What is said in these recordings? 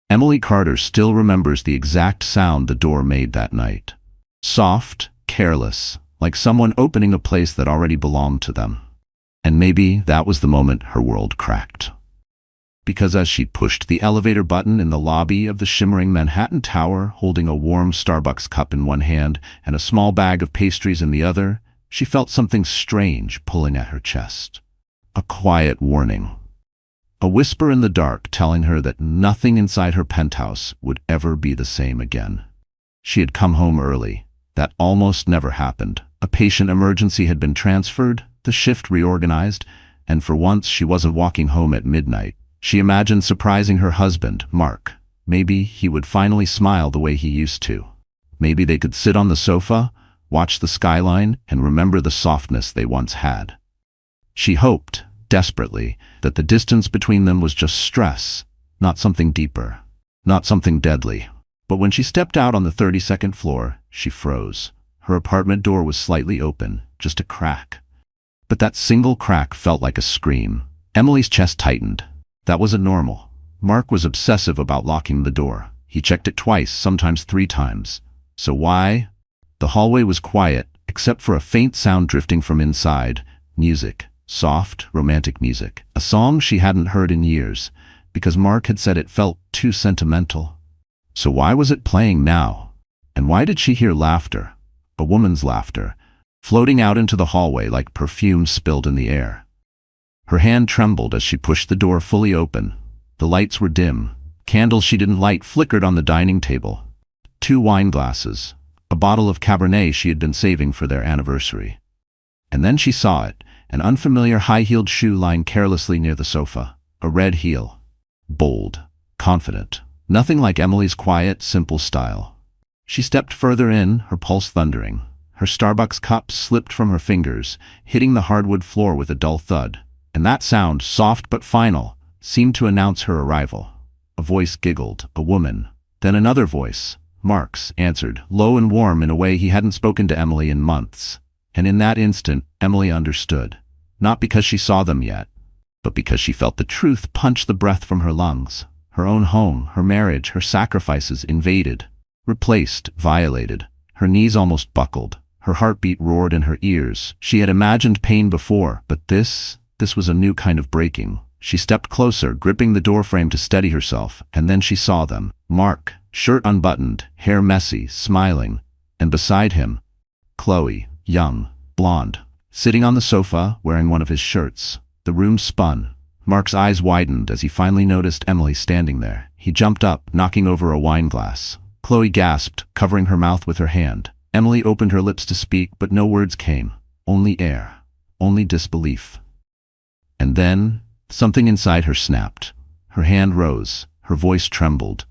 Emily Carter still remembers the exact sound the door made that night. Soft, careless, like someone opening a place that already belonged to them. And maybe that was the moment her world cracked. Because as she pushed the elevator button in the lobby of the shimmering Manhattan Tower, holding a warm Starbucks cup in one hand and a small bag of pastries in the other, she felt something strange pulling at her chest. A quiet warning. A whisper in the dark telling her that nothing inside her penthouse would ever be the same again. She had come home early. That almost never happened. A patient emergency had been transferred, the shift reorganized, and for once she wasn't walking home at midnight. She imagined surprising her husband, Mark. Maybe he would finally smile the way he used to. Maybe they could sit on the sofa, watch the skyline, and remember the softness they once had. She hoped, desperately, that the distance between them was just stress, not something deeper, not something deadly. But when she stepped out on the 32nd floor, she froze. Her apartment door was slightly open, just a crack. But that single crack felt like a scream. Emily's chest tightened. That wasn't normal. Mark was obsessive about locking the door. He checked it twice, sometimes 3 times. So why? The hallway was quiet, except for a faint sound drifting from inside. Music. Soft, romantic music. A song she hadn't heard in years, because Mark had said it felt too sentimental. So why was it playing now? And why did she hear laughter? A woman's laughter, floating out into the hallway like perfume spilled in the air. Her hand trembled as she pushed the door fully open. The lights were dim. Candles she didn't light flickered on the dining table. 2 wine glasses, a bottle of Cabernet she had been saving for their anniversary. And then she saw it, an unfamiliar high-heeled shoe lying carelessly near the sofa. A red heel. Bold, confident. Nothing like Emily's quiet, simple style. She stepped further in, her pulse thundering. Her Starbucks cup slipped from her fingers, hitting the hardwood floor with a dull thud. And that sound, soft but final, seemed to announce her arrival. A voice giggled, a woman. Then another voice, Mark's, answered, low and warm in a way he hadn't spoken to Emily in months. And in that instant, Emily understood. Not because she saw them yet, but because she felt the truth punch the breath from her lungs. Her own home, her marriage, her sacrifices invaded, replaced, violated. Her knees almost buckled. Her heartbeat roared in her ears. She had imagined pain before, but this was a new kind of breaking. She stepped closer, gripping the doorframe to steady herself, and then she saw them. Mark, shirt unbuttoned, hair messy, smiling, and beside him, Chloe, young, blonde, sitting on the sofa, wearing one of his shirts. The room spun. Mark's eyes widened as he finally noticed Emily standing there. He jumped up, knocking over a wine glass. Chloe gasped, covering her mouth with her hand. Emily opened her lips to speak, but no words came. Only air. Only disbelief. And then, something inside her snapped. Her hand rose. Her voice trembled.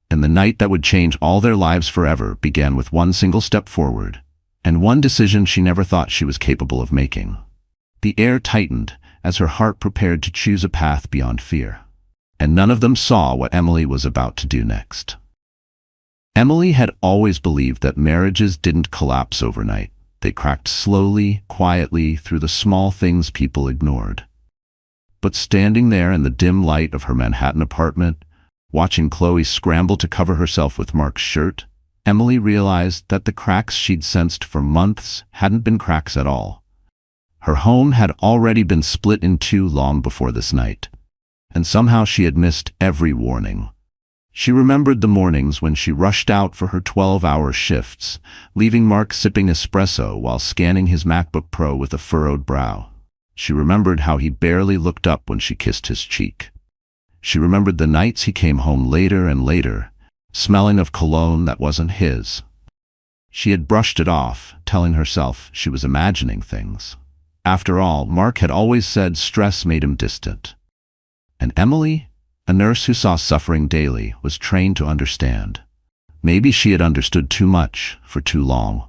And the night that would change all their lives forever began with one single step forward, and one decision she never thought she was capable of making. The air tightened as her heart prepared to choose a path beyond fear. And none of them saw what Emily was about to do next. Emily had always believed that marriages didn't collapse overnight. They cracked slowly, quietly, through the small things people ignored. But standing there in the dim light of her Manhattan apartment, watching Chloe scramble to cover herself with Mark's shirt, Emily realized that the cracks she'd sensed for months hadn't been cracks at all. Her home had already been split in 2 long before this night, and somehow she had missed every warning. She remembered the mornings when she rushed out for her 12-hour shifts, leaving Mark sipping espresso while scanning his MacBook Pro with a furrowed brow. She remembered how he barely looked up when she kissed his cheek. She remembered the nights he came home later and later, smelling of cologne that wasn't his. She had brushed it off, telling herself she was imagining things. After all, Mark had always said stress made him distant. And Emily, a nurse who saw suffering daily, was trained to understand. Maybe she had understood too much for too long.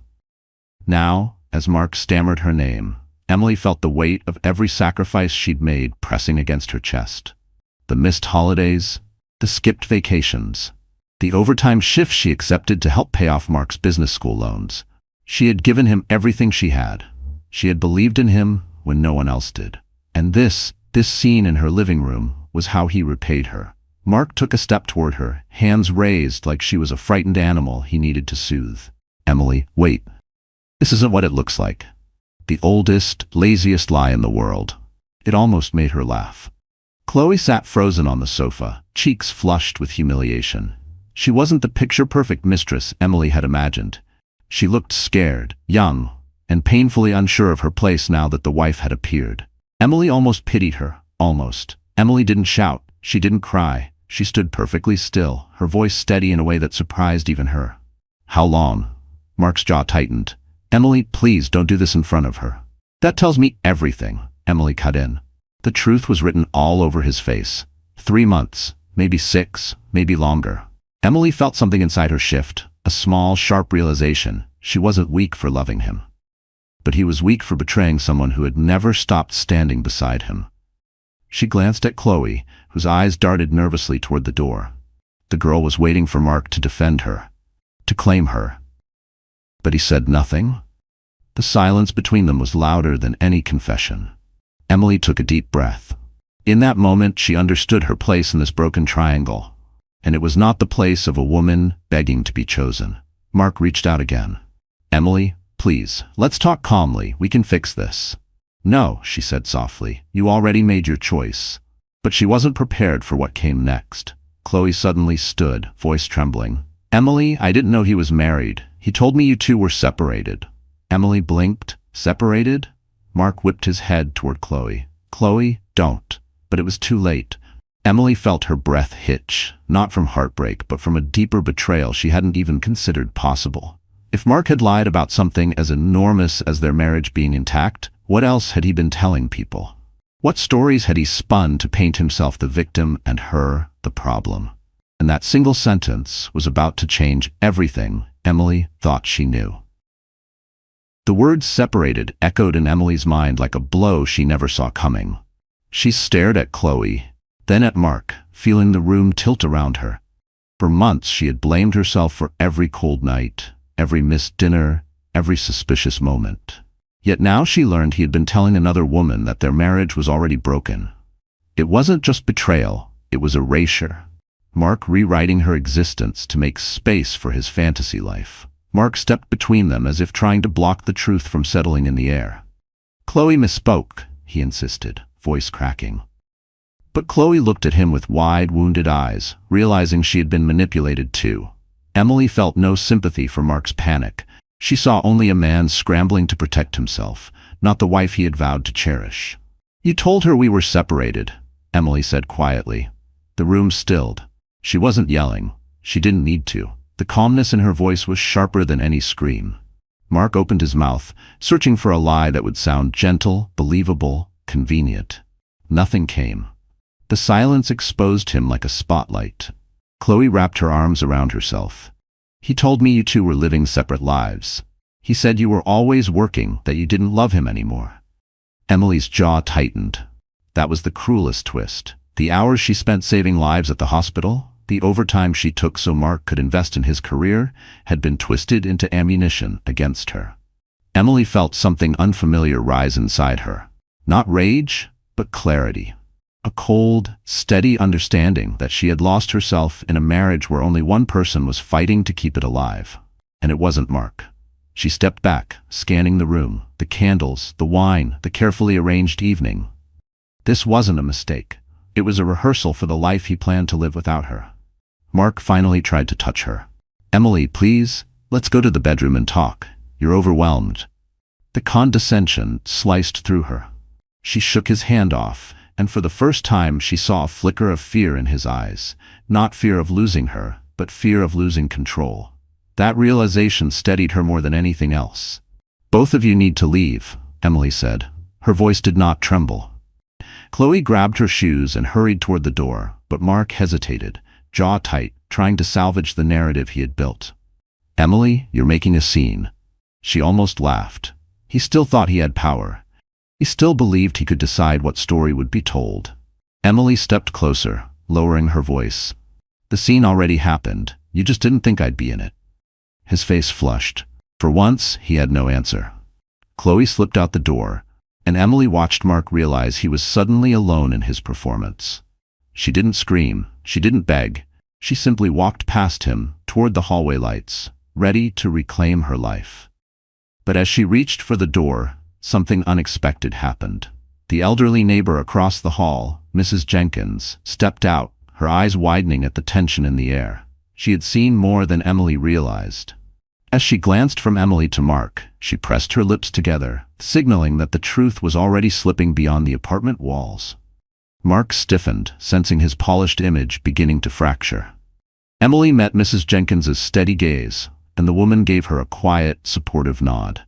Now, as Mark stammered her name, Emily felt the weight of every sacrifice she'd made pressing against her chest. The missed holidays, the skipped vacations, the overtime shifts she accepted to help pay off Mark's business school loans. She had given him everything she had. She had believed in him when no one else did. And this scene in her living room was how he repaid her. Mark took a step toward her, hands raised like she was a frightened animal he needed to soothe. Emily, wait. This isn't what it looks like. The oldest, laziest lie in the world. It almost made her laugh. Chloe sat frozen on the sofa, cheeks flushed with humiliation. She wasn't the picture-perfect mistress Emily had imagined. She looked scared, young, and painfully unsure of her place now that the wife had appeared. Emily almost pitied her, almost. Emily didn't shout, she didn't cry. She stood perfectly still, her voice steady in a way that surprised even her. How long? Mark's jaw tightened. Emily, please don't do this in front of her. That tells me everything, Emily cut in. The truth was written all over his face. 3 months, maybe 6, maybe longer. Emily felt something inside her shift, a small, sharp realization. She wasn't weak for loving him. But he was weak for betraying someone who had never stopped standing beside him. She glanced at Chloe, whose eyes darted nervously toward the door. The girl was waiting for Mark to defend her, to claim her. But he said nothing. The silence between them was louder than any confession. Emily took a deep breath. In that moment, she understood her place in this broken triangle. And it was not the place of a woman begging to be chosen. Mark reached out again. Emily, please, let's talk calmly. We can fix this. No, she said softly. You already made your choice. But she wasn't prepared for what came next. Chloe suddenly stood, voice trembling. Emily, I didn't know he was married. He told me you two were separated. Emily blinked. Separated? Mark whipped his head toward Chloe. Chloe, don't. But it was too late. Emily felt her breath hitch, not from heartbreak, but from a deeper betrayal she hadn't even considered possible. If Mark had lied about something as enormous as their marriage being intact, what else had he been telling people? What stories had he spun to paint himself the victim and her the problem? And that single sentence was about to change everything Emily thought she knew. The words separated echoed in Emily's mind like a blow she never saw coming. She stared at Chloe, then at Mark, feeling the room tilt around her. For months she had blamed herself for every cold night, every missed dinner, every suspicious moment. Yet now she learned he had been telling another woman that their marriage was already broken. It wasn't just betrayal, it was erasure. Mark rewriting her existence to make space for his fantasy life. Mark stepped between them as if trying to block the truth from settling in the air. Chloe misspoke, he insisted, voice cracking. But Chloe looked at him with wide, wounded eyes, realizing she had been manipulated too. Emily felt no sympathy for Mark's panic. She saw only a man scrambling to protect himself, not the wife he had vowed to cherish. You told her we were separated, Emily said quietly. The room stilled. She wasn't yelling. She didn't need to. The calmness in her voice was sharper than any scream. Mark opened his mouth, searching for a lie that would sound gentle, believable, convenient. Nothing came. The silence exposed him like a spotlight. Chloe wrapped her arms around herself. He told me you two were living separate lives. He said you were always working, that you didn't love him anymore. Emily's jaw tightened. That was the cruelest twist. The hours she spent saving lives at the hospital, the overtime she took so Mark could invest in his career, had been twisted into ammunition against her. Emily felt something unfamiliar rise inside her. Not rage, but clarity. A cold, steady understanding that she had lost herself in a marriage where only one person was fighting to keep it alive. And it wasn't Mark. She stepped back, scanning the room, the candles, the wine, the carefully arranged evening. This wasn't a mistake. It was a rehearsal for the life he planned to live without her. Mark finally tried to touch her. Emily, please, let's go to the bedroom and talk. You're overwhelmed. The condescension sliced through her. She shook his hand off, and for the first time she saw a flicker of fear in his eyes. Not fear of losing her, but fear of losing control. That realization steadied her more than anything else. Both of you need to leave, Emily said. Her voice did not tremble. Chloe grabbed her shoes and hurried toward the door, but Mark hesitated, jaw tight, trying to salvage the narrative he had built. Emily, you're making a scene. She almost laughed. He still thought he had power. He still believed he could decide what story would be told. Emily stepped closer, lowering her voice. The scene already happened. You just didn't think I'd be in it. His face flushed. For once, he had no answer. Chloe slipped out the door, and Emily watched Mark realize he was suddenly alone in his performance. She didn't scream, she didn't beg. She simply walked past him, toward the hallway lights, ready to reclaim her life. But as she reached for the door, something unexpected happened. The elderly neighbor across the hall, Mrs. Jenkins, stepped out, her eyes widening at the tension in the air. She had seen more than Emily realized. As she glanced from Emily to Mark, she pressed her lips together, signaling that the truth was already slipping beyond the apartment walls. Mark stiffened, sensing his polished image beginning to fracture. Emily met Mrs. Jenkins's steady gaze, and the woman gave her a quiet, supportive nod.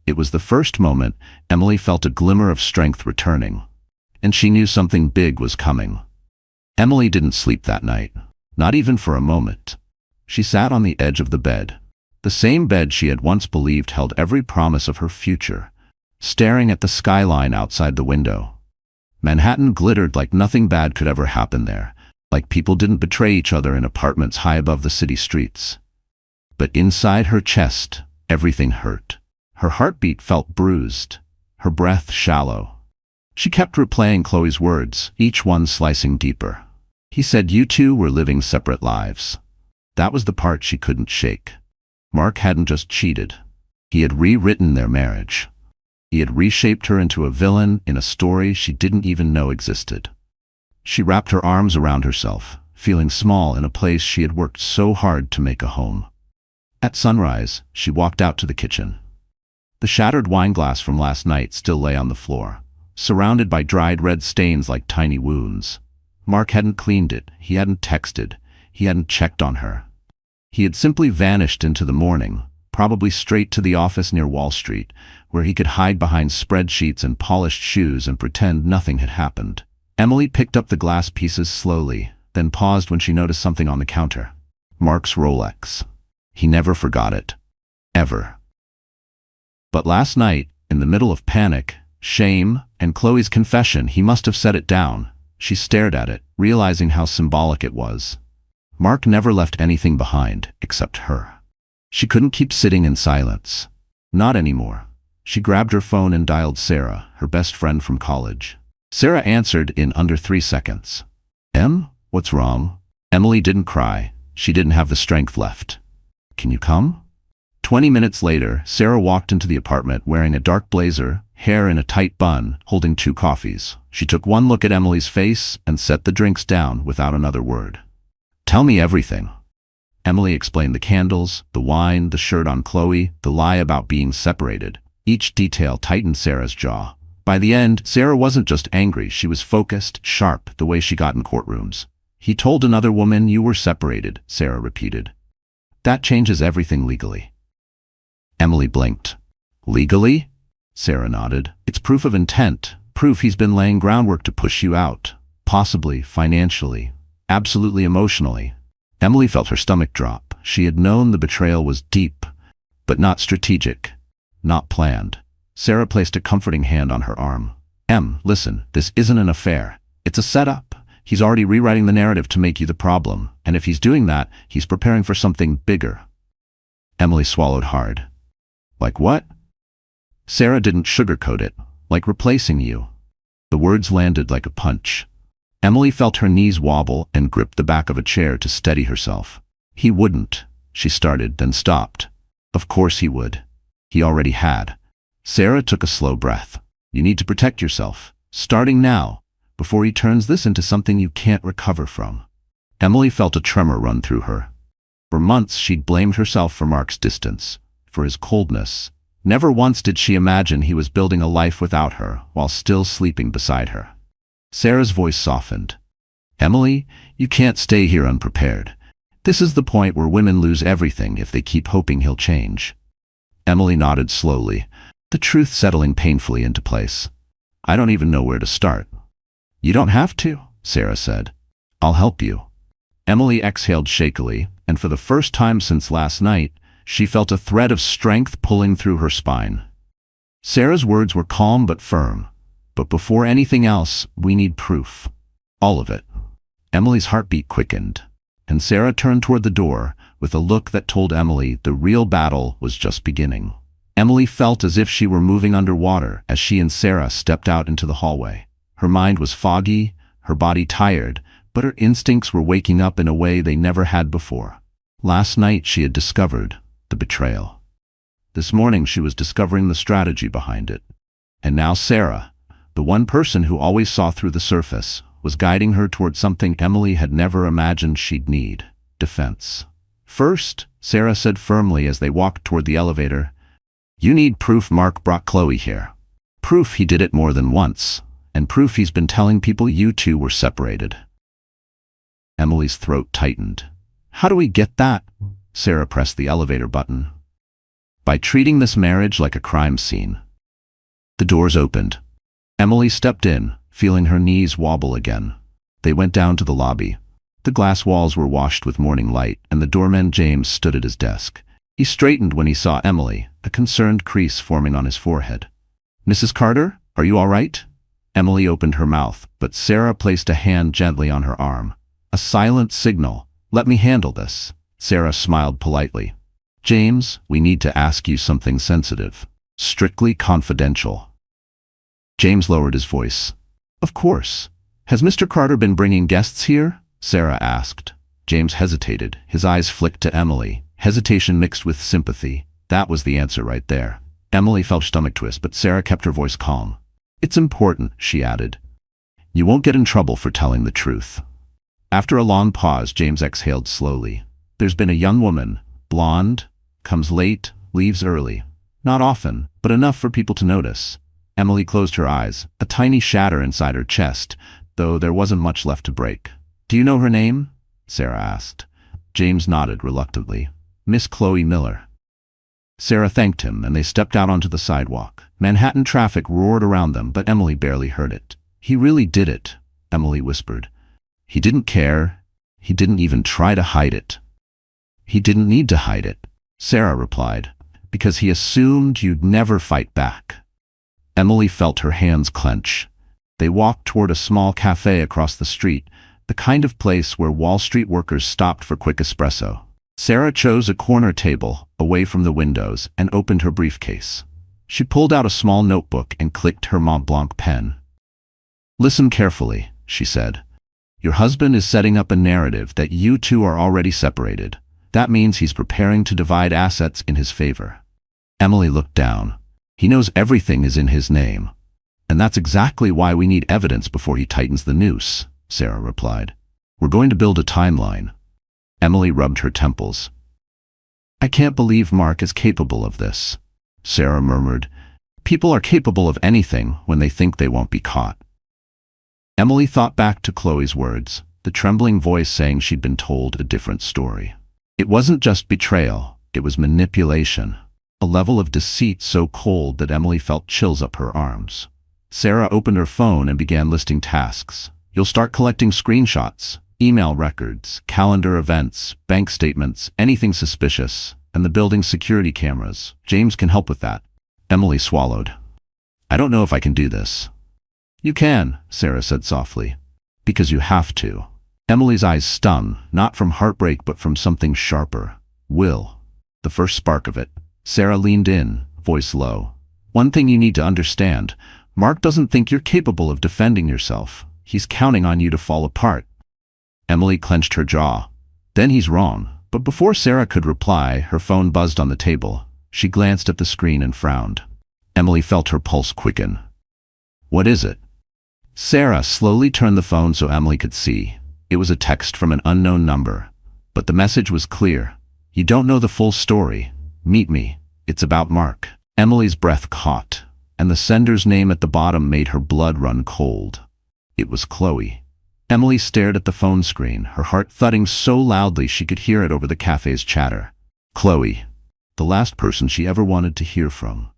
It was the first moment Emily felt a glimmer of strength returning, and she knew something big was coming. Emily didn't sleep that night, not even for a moment. She sat on the edge of the bed, the same bed she had once believed held every promise of her future, staring at the skyline outside the window. Manhattan glittered like nothing bad could ever happen there, like people didn't betray each other in apartments high above the city streets. But inside her chest, everything hurt. Her heartbeat felt bruised, her breath shallow. She kept replaying Chloe's words, each one slicing deeper. He said you two were living separate lives. That was the part she couldn't shake. Mark hadn't just cheated. He had rewritten their marriage. He had reshaped her into a villain in a story she didn't even know existed. She wrapped her arms around herself, feeling small in a place she had worked so hard to make a home. At sunrise, she walked out to the kitchen. The shattered wine glass from last night still lay on the floor, surrounded by dried red stains like tiny wounds. Mark hadn't cleaned it, he hadn't texted, he hadn't checked on her. He had simply vanished into the morning, probably straight to the office near Wall Street, where he could hide behind spreadsheets and polished shoes and pretend nothing had happened. Emily picked up the glass pieces slowly, then paused when she noticed something on the counter. Mark's Rolex. He never forgot it. Ever. But last night, in the middle of panic, shame, and Chloe's confession, he must have set it down. She stared at it, realizing how symbolic it was. Mark never left anything behind, except her. She couldn't keep sitting in silence. Not anymore. She grabbed her phone and dialed Sarah, her best friend from college. Sarah answered in under 3 seconds. Em, what's wrong? Emily didn't cry. She didn't have the strength left. Can you come? 20 minutes later, Sarah walked into the apartment wearing a dark blazer, hair in a tight bun, holding 2 coffees. She took one look at Emily's face and set the drinks down without another word. Tell me everything. Emily explained the candles, the wine, the shirt on Chloe, the lie about being separated. Each detail tightened Sarah's jaw. By the end, Sarah wasn't just angry, she was focused, sharp, the way she got in courtrooms. He told another woman you were separated, Sarah repeated. That changes everything legally. Emily blinked. Legally? Sarah nodded. It's proof of intent, proof he's been laying groundwork to push you out. Possibly, financially, absolutely emotionally. Emily felt her stomach drop. She had known the betrayal was deep, but not strategic, not planned. Sarah placed a comforting hand on her arm. Em, listen, this isn't an affair. It's a setup. He's already rewriting the narrative to make you the problem, and if he's doing that, he's preparing for something bigger. Emily swallowed hard. Like what? Sarah didn't sugarcoat it. Like replacing you. The words landed like a punch. Emily felt her knees wobble and gripped the back of a chair to steady herself. He wouldn't, she started, then stopped. Of course he would. He already had. Sarah took a slow breath. You need to protect yourself, starting now, before he turns this into something you can't recover from. Emily felt a tremor run through her. For months she'd blamed herself for Mark's distance, for his coldness. Never once did she imagine he was building a life without her while still sleeping beside her. Sarah's voice softened. Emily, you can't stay here unprepared. This is the point where women lose everything if they keep hoping he'll change. Emily nodded slowly, the truth settling painfully into place. I don't even know where to start. You don't have to, Sarah said. I'll help you. Emily exhaled shakily, and for the first time since last night, she felt a thread of strength pulling through her spine. Sarah's words were calm but firm. But before anything else, we need proof. All of it. Emily's heartbeat quickened, and Sarah turned toward the door with a look that told Emily the real battle was just beginning. Emily felt as if she were moving underwater as she and Sarah stepped out into the hallway. Her mind was foggy, her body tired, but her instincts were waking up in a way they never had before. Last night she had discovered the betrayal. This morning she was discovering the strategy behind it. And now Sarah, the one person who always saw through the surface, was guiding her toward something Emily had never imagined she'd need: defense. First, Sarah said firmly as they walked toward the elevator, "You need proof Mark brought Chloe here. Proof he did it more than once, and proof he's been telling people you two were separated." Emily's throat tightened. "How do we get that?" Sarah pressed the elevator button. "By treating this marriage like a crime scene." The doors opened. Emily stepped in, feeling her knees wobble again. They went down to the lobby. The glass walls were washed with morning light, and the doorman James stood at his desk. He straightened when he saw Emily, a concerned crease forming on his forehead. "Mrs. Carter, are you all right?" Emily opened her mouth, but Sarah placed a hand gently on her arm. A silent signal. "Let me handle this." Sarah smiled politely. "James, we need to ask you something sensitive. Strictly confidential." James lowered his voice. "Of course. Has Mr. Carter been bringing guests here?" Sarah asked. James hesitated. His eyes flicked to Emily, hesitation mixed with sympathy. That was the answer right there. Emily felt stomach twist, but Sarah kept her voice calm. "It's important," she added. "You won't get in trouble for telling the truth." After a long pause, James exhaled slowly. "There's been a young woman, blonde, comes late, leaves early. Not often, but enough for people to notice." Emily closed her eyes, a tiny shatter inside her chest, though there wasn't much left to break. "Do you know her name?" Sarah asked. James nodded reluctantly. "Miss Chloe Miller." Sarah thanked him, and they stepped out onto the sidewalk. Manhattan traffic roared around them, but Emily barely heard it. "He really did it," Emily whispered. "He didn't care. He didn't even try to hide it." "He didn't need to hide it," Sarah replied, "because he assumed you'd never fight back." Emily felt her hands clench. They walked toward a small cafe across the street, the kind of place where Wall Street workers stopped for quick espresso. Sarah chose a corner table, away from the windows, and opened her briefcase. She pulled out a small notebook and clicked her Mont Blanc pen. "Listen carefully," she said. "Your husband is setting up a narrative that you two are already separated. That means he's preparing to divide assets in his favor." Emily looked down. "He knows everything is in his name. And that's exactly why we need evidence before he tightens the noose," Sarah replied. "We're going to build a timeline." Emily rubbed her temples. "I can't believe Mark is capable of this," Sarah murmured. "People are capable of anything when they think they won't be caught." Emily thought back to Chloe's words, the trembling voice saying she'd been told a different story. It wasn't just betrayal, it was manipulation, a level of deceit so cold that Emily felt chills up her arms. Sarah opened her phone and began listing tasks. "You'll start collecting screenshots, email records, calendar events, bank statements, anything suspicious, and the building's security cameras. James can help with that." Emily swallowed. "I don't know if I can do this." "You can," Sarah said softly. "Because you have to." Emily's eyes stung, not from heartbreak but from something sharper. Will. The first spark of it. Sarah leaned in, voice low. "One thing you need to understand. Mark doesn't think you're capable of defending yourself. He's counting on you to fall apart." Emily clenched her jaw. "Then he's wrong." But before Sarah could reply, her phone buzzed on the table. She glanced at the screen and frowned. Emily felt her pulse quicken. "What is it?" Sarah slowly turned the phone so Emily could see. It was a text from an unknown number. But the message was clear. "You don't know the full story. Meet me. It's about Mark." Emily's breath caught, and the sender's name at the bottom made her blood run cold. It was Chloe. Emily stared at the phone screen, her heart thudding so loudly she could hear it over the cafe's chatter. Chloe. The last person she ever wanted to hear from.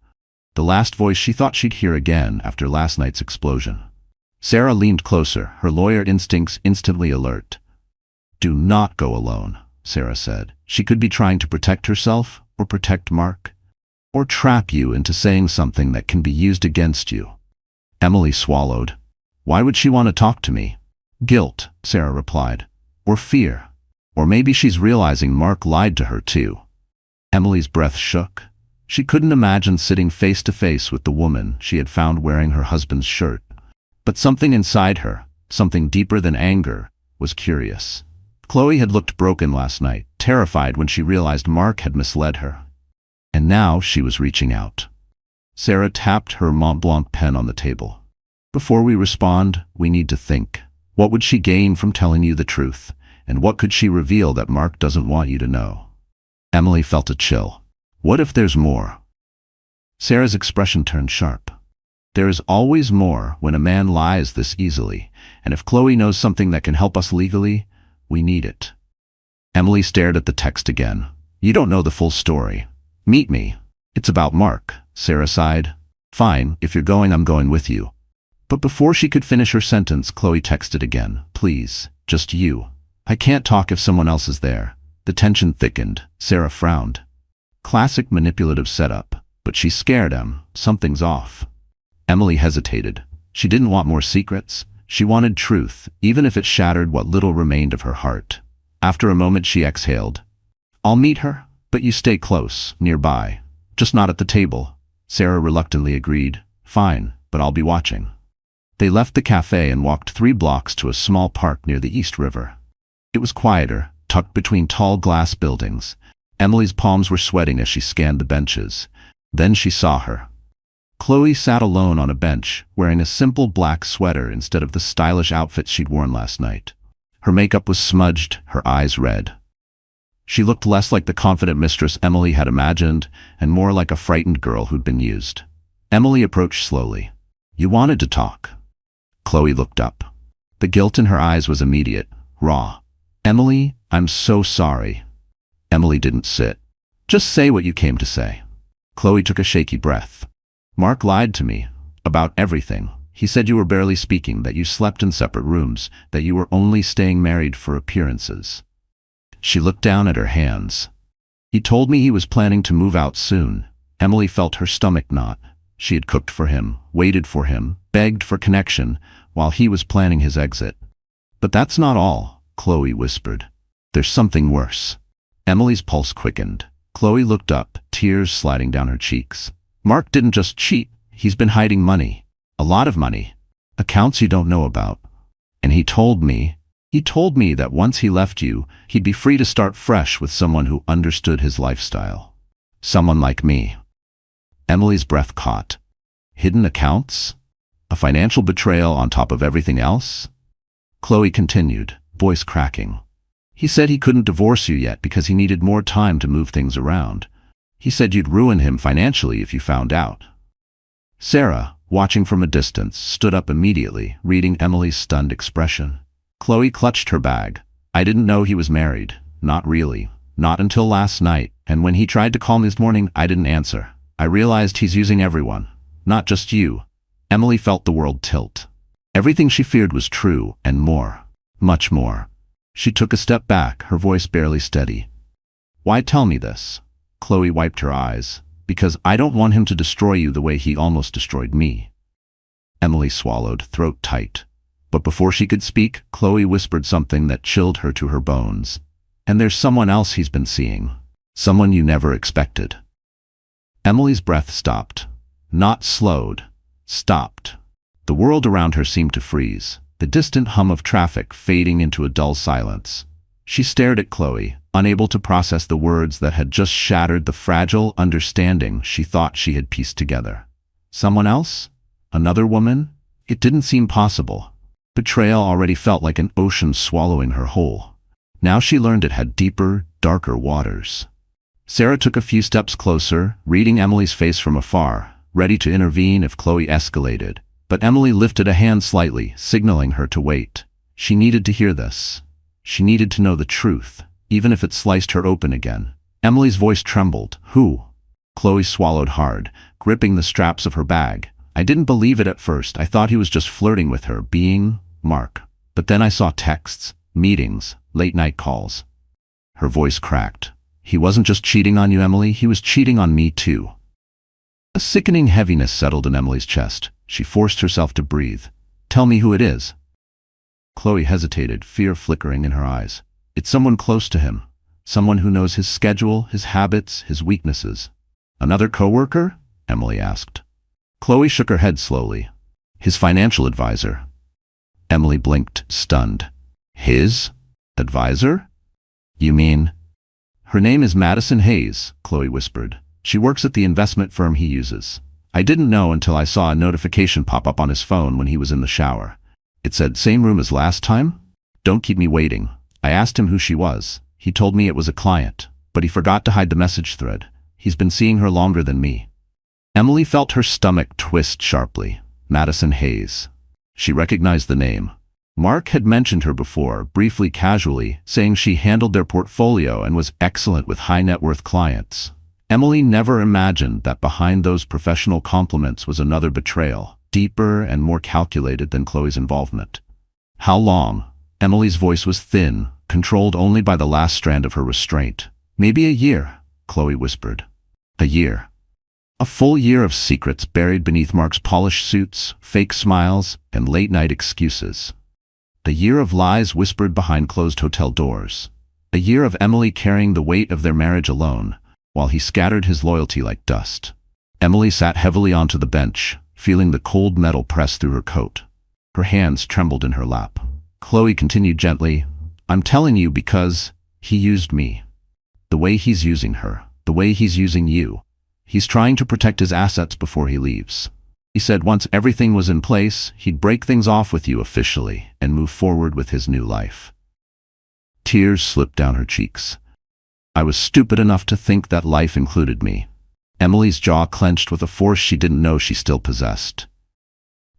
The last voice she thought she'd hear again after last night's explosion. Sarah leaned closer, her lawyer instincts instantly alert. "Do not go alone," Sarah said. She could be trying to protect herself, or protect Mark, or trap you into saying something that can be used against you. Emily swallowed. "Why would she want to talk to me?" "Guilt," Sarah replied. "Or fear. Or maybe she's realizing Mark lied to her too." Emily's breath shook. She couldn't imagine sitting face to face with the woman she had found wearing her husband's shirt. But something inside her, something deeper than anger, was curious. Chloe had looked broken last night, terrified when she realized Mark had misled her. And now she was reaching out. Sarah tapped her Mont Blanc pen on the table. Before we respond, we need to think. What would she gain from telling you the truth? And what could she reveal that Mark doesn't want you to know? Emily felt a chill. What if there's more? Sarah's expression turned sharp. There is always more when a man lies this easily, and if Chloe knows something that can help us legally, we need it. Emily stared at the text again. You don't know the full story. Meet me. It's about Mark, Sarah sighed. Fine, if you're going, I'm going with you. But before she could finish her sentence, Chloe texted again. Please, just you. I can't talk if someone else is there. The tension thickened. Sarah frowned. Classic manipulative setup, but she's scared, Something's off. Emily hesitated. She didn't want more secrets. She wanted truth, even if it shattered what little remained of her heart. After a moment she exhaled. I'll meet her, but you stay close, nearby. Just not at the table. Sarah reluctantly agreed. Fine, but I'll be watching. They left the cafe and walked 3 blocks to a small park near the East River. It was quieter, tucked between tall glass buildings. Emily's palms were sweating as she scanned the benches. Then she saw her. Chloe sat alone on a bench, wearing a simple black sweater instead of the stylish outfit she'd worn last night. Her makeup was smudged, her eyes red. She looked less like the confident mistress Emily had imagined, and more like a frightened girl who'd been used. Emily approached slowly. You wanted to talk. Chloe looked up. The guilt in her eyes was immediate, raw. Emily, I'm so sorry. Emily didn't sit. Just say what you came to say. Chloe took a shaky breath. Mark lied to me. About everything. He said you were barely speaking, that you slept in separate rooms, that you were only staying married for appearances. She looked down at her hands. He told me he was planning to move out soon. Emily felt her stomach knot. She had cooked for him, waited for him, begged for connection, while he was planning his exit. But that's not all, Chloe whispered. There's something worse. Emily's pulse quickened. Chloe looked up, tears sliding down her cheeks. Mark didn't just cheat, he's been hiding money. A lot of money. Accounts you don't know about. And he told me that once he left you, he'd be free to start fresh with someone who understood his lifestyle. Someone like me. Emily's breath caught. Hidden accounts? A financial betrayal on top of everything else? Chloe continued, voice cracking. He said he couldn't divorce you yet because he needed more time to move things around. He said you'd ruin him financially if you found out. Sarah, watching from a distance, stood up immediately, reading Emily's stunned expression. Chloe clutched her bag. I didn't know he was married. Not really. Not until last night, and when he tried to call me this morning, I didn't answer. I realized he's using everyone. Not just you. Emily felt the world tilt. Everything she feared was true, and more. Much more. She took a step back, her voice barely steady. Why tell me this? Chloe wiped her eyes. Because I don't want him to destroy you the way he almost destroyed me. Emily swallowed, throat tight. But before she could speak, Chloe whispered something that chilled her to her bones. And there's someone else he's been seeing. Someone you never expected. Emily's breath stopped. Not slowed. Stopped. The world around her seemed to freeze, the distant hum of traffic fading into a dull silence. She stared at Chloe, unable to process the words that had just shattered the fragile understanding she thought she had pieced together. Someone else? Another woman? It didn't seem possible. Betrayal already felt like an ocean swallowing her whole. Now she learned it had deeper, darker waters. Sarah took a few steps closer, reading Emily's face from afar, ready to intervene if Chloe escalated. But Emily lifted a hand slightly, signaling her to wait. She needed to hear this. She needed to know the truth, even if it sliced her open again. Emily's voice trembled. Who? Chloe swallowed hard, gripping the straps of her bag. I didn't believe it at first. I thought he was just flirting with her, being Mark. But then I saw texts, meetings, late-night calls. Her voice cracked. He wasn't just cheating on you, Emily. He was cheating on me, too. A sickening heaviness settled in Emily's chest. She forced herself to breathe. Tell me who it is. Chloe hesitated, fear flickering in her eyes. It's someone close to him. Someone who knows his schedule, his habits, his weaknesses. Another coworker? Emily asked. Chloe shook her head slowly. His financial advisor. Emily blinked, stunned. His? Advisor? You mean? Her name is Madison Hayes, Chloe whispered. She works at the investment firm he uses. I didn't know until I saw a notification pop up on his phone when he was in the shower. It said, same room as last time? Don't keep me waiting. I asked him who she was. He told me it was a client, but he forgot to hide the message thread. He's been seeing her longer than me. Emily felt her stomach twist sharply. Madison Hayes. She recognized the name. Mark had mentioned her before, briefly casually, saying she handled their portfolio and was excellent with high-net-worth clients. Emily never imagined that behind those professional compliments was another betrayal, deeper and more calculated than Chloe's involvement. How long? Emily's voice was thin, controlled only by the last strand of her restraint. Maybe a year, Chloe whispered. A year. A full year of secrets buried beneath Mark's polished suits, fake smiles, and late-night excuses. A year of lies whispered behind closed hotel doors. A year of Emily carrying the weight of their marriage alone, while he scattered his loyalty like dust. Emily sat heavily onto the bench, feeling the cold metal press through her coat. Her hands trembled in her lap. Chloe continued gently, I'm telling you because he used me. The way he's using her, the way he's using you. He's trying to protect his assets before he leaves. He said once everything was in place, he'd break things off with you officially and move forward with his new life. Tears slipped down her cheeks. I was stupid enough to think that life included me. Emily's jaw clenched with a force she didn't know she still possessed.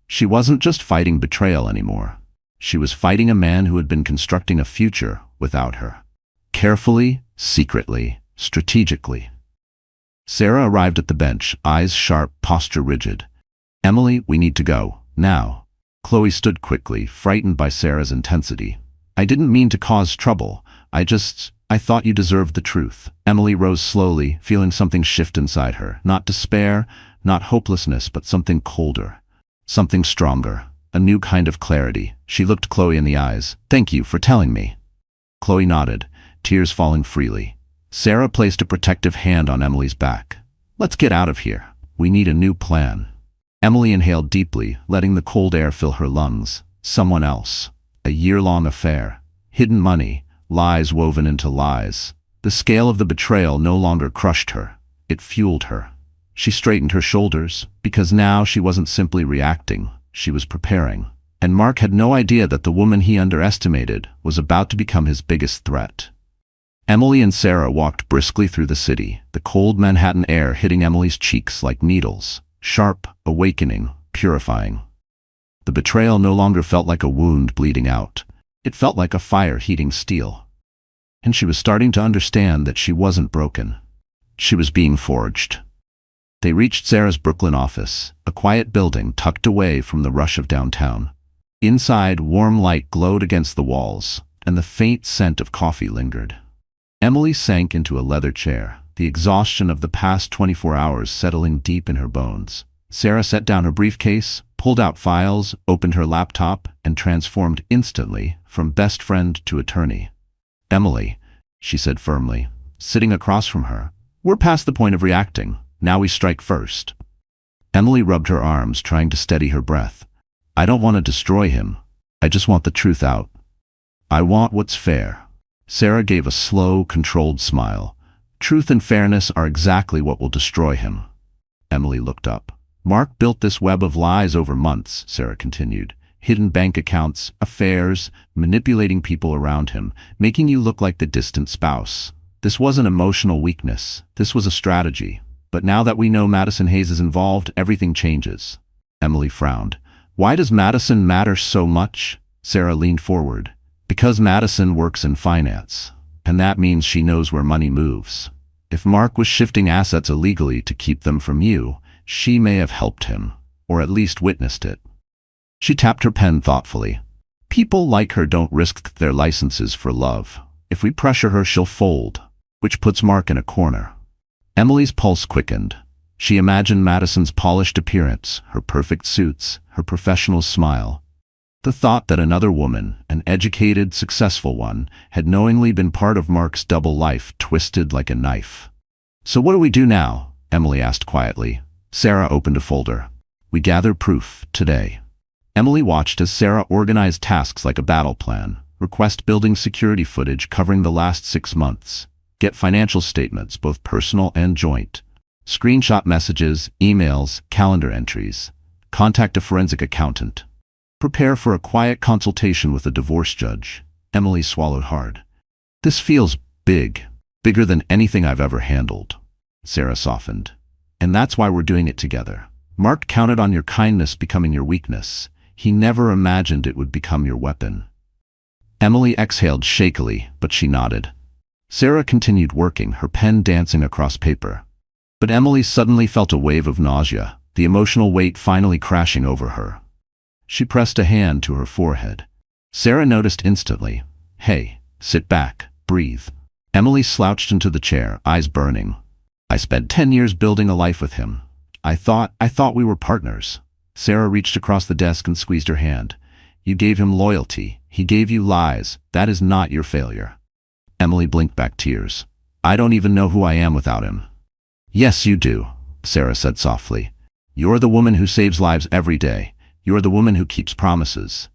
She wasn't just fighting betrayal anymore. She was fighting a man who had been constructing a future without her. Carefully, secretly, strategically. Sarah arrived at the bench, eyes sharp, posture rigid. Emily, we need to go, now. Chloe stood quickly, frightened by Sarah's intensity. I didn't mean to cause trouble. I thought you deserved the truth. Emily rose slowly, feeling something shift inside her. Not despair, not hopelessness, but something colder. Something stronger. A new kind of clarity. She looked Chloe in the eyes. Thank you for telling me. Chloe nodded, tears falling freely. Sarah placed a protective hand on Emily's back. Let's get out of here. We need a new plan. Emily inhaled deeply, letting the cold air fill her lungs. Someone else. A year-long affair. Hidden money. Lies woven into lies. The scale of the betrayal no longer crushed her. It fueled her. She straightened her shoulders, because now she wasn't simply reacting. She was preparing. And Mark had no idea that the woman he underestimated was about to become his biggest threat. Emily and Sarah walked briskly through the city, the cold Manhattan air hitting Emily's cheeks like needles. Sharp, awakening, purifying. The betrayal no longer felt like a wound bleeding out. It felt like a fire heating steel. And she was starting to understand that she wasn't broken. She was being forged. They reached Sarah's Brooklyn office, a quiet building tucked away from the rush of downtown. Inside, warm light glowed against the walls, and the faint scent of coffee lingered. Emily sank into a leather chair, the exhaustion of the past 24 hours settling deep in her bones. Sarah set down her briefcase, pulled out files, opened her laptop, and transformed instantly from best friend to attorney. Emily, she said firmly, sitting across from her, we're past the point of reacting. Now we strike first. Emily rubbed her arms, trying to steady her breath. I don't want to destroy him. I just want the truth out. I want what's fair. Sarah gave a slow, controlled smile. Truth and fairness are exactly what will destroy him. Emily looked up. Mark built this web of lies over months, Sarah continued. Hidden bank accounts, affairs, manipulating people around him, making you look like the distant spouse. This wasn't emotional weakness. This was a strategy. But now that we know Madison Hayes is involved, everything changes. Emily frowned. Why does Madison matter so much? Sarah leaned forward. Because Madison works in finance. And that means she knows where money moves. If Mark was shifting assets illegally to keep them from you, she may have helped him, or at least witnessed it. She tapped her pen thoughtfully. People like her don't risk their licenses for love. If we pressure her, she'll fold, which puts Mark in a corner. Emily's pulse quickened. She imagined Madison's polished appearance, her perfect suits, her professional smile. The thought that another woman, an educated, successful one, had knowingly been part of Mark's double life twisted like a knife. So what do we do now? Emily asked quietly. Sarah opened a folder. We gather proof today. Emily watched as Sarah organized tasks like a battle plan. Request building security footage covering the last 6 months. Get financial statements, both personal and joint. Screenshot messages, emails, calendar entries. Contact a forensic accountant. Prepare for a quiet consultation with a divorce judge. Emily swallowed hard. This feels big. Bigger than anything I've ever handled. Sarah softened. And that's why we're doing it together. Mark counted on your kindness becoming your weakness. He never imagined it would become your weapon. Emily exhaled shakily, but she nodded. Sarah continued working, her pen dancing across paper. But Emily suddenly felt a wave of nausea, the emotional weight finally crashing over her. She pressed a hand to her forehead. Sarah noticed instantly. Hey, sit back, breathe. Emily slouched into the chair, eyes burning. I spent 10 years building a life with him. I thought we were partners. Sarah reached across the desk and squeezed her hand. You gave him loyalty. He gave you lies. That is not your failure. Emily blinked back tears. I don't even know who I am without him. Yes, you do, Sarah said softly. You're the woman who saves lives every day. You're the woman who keeps promises.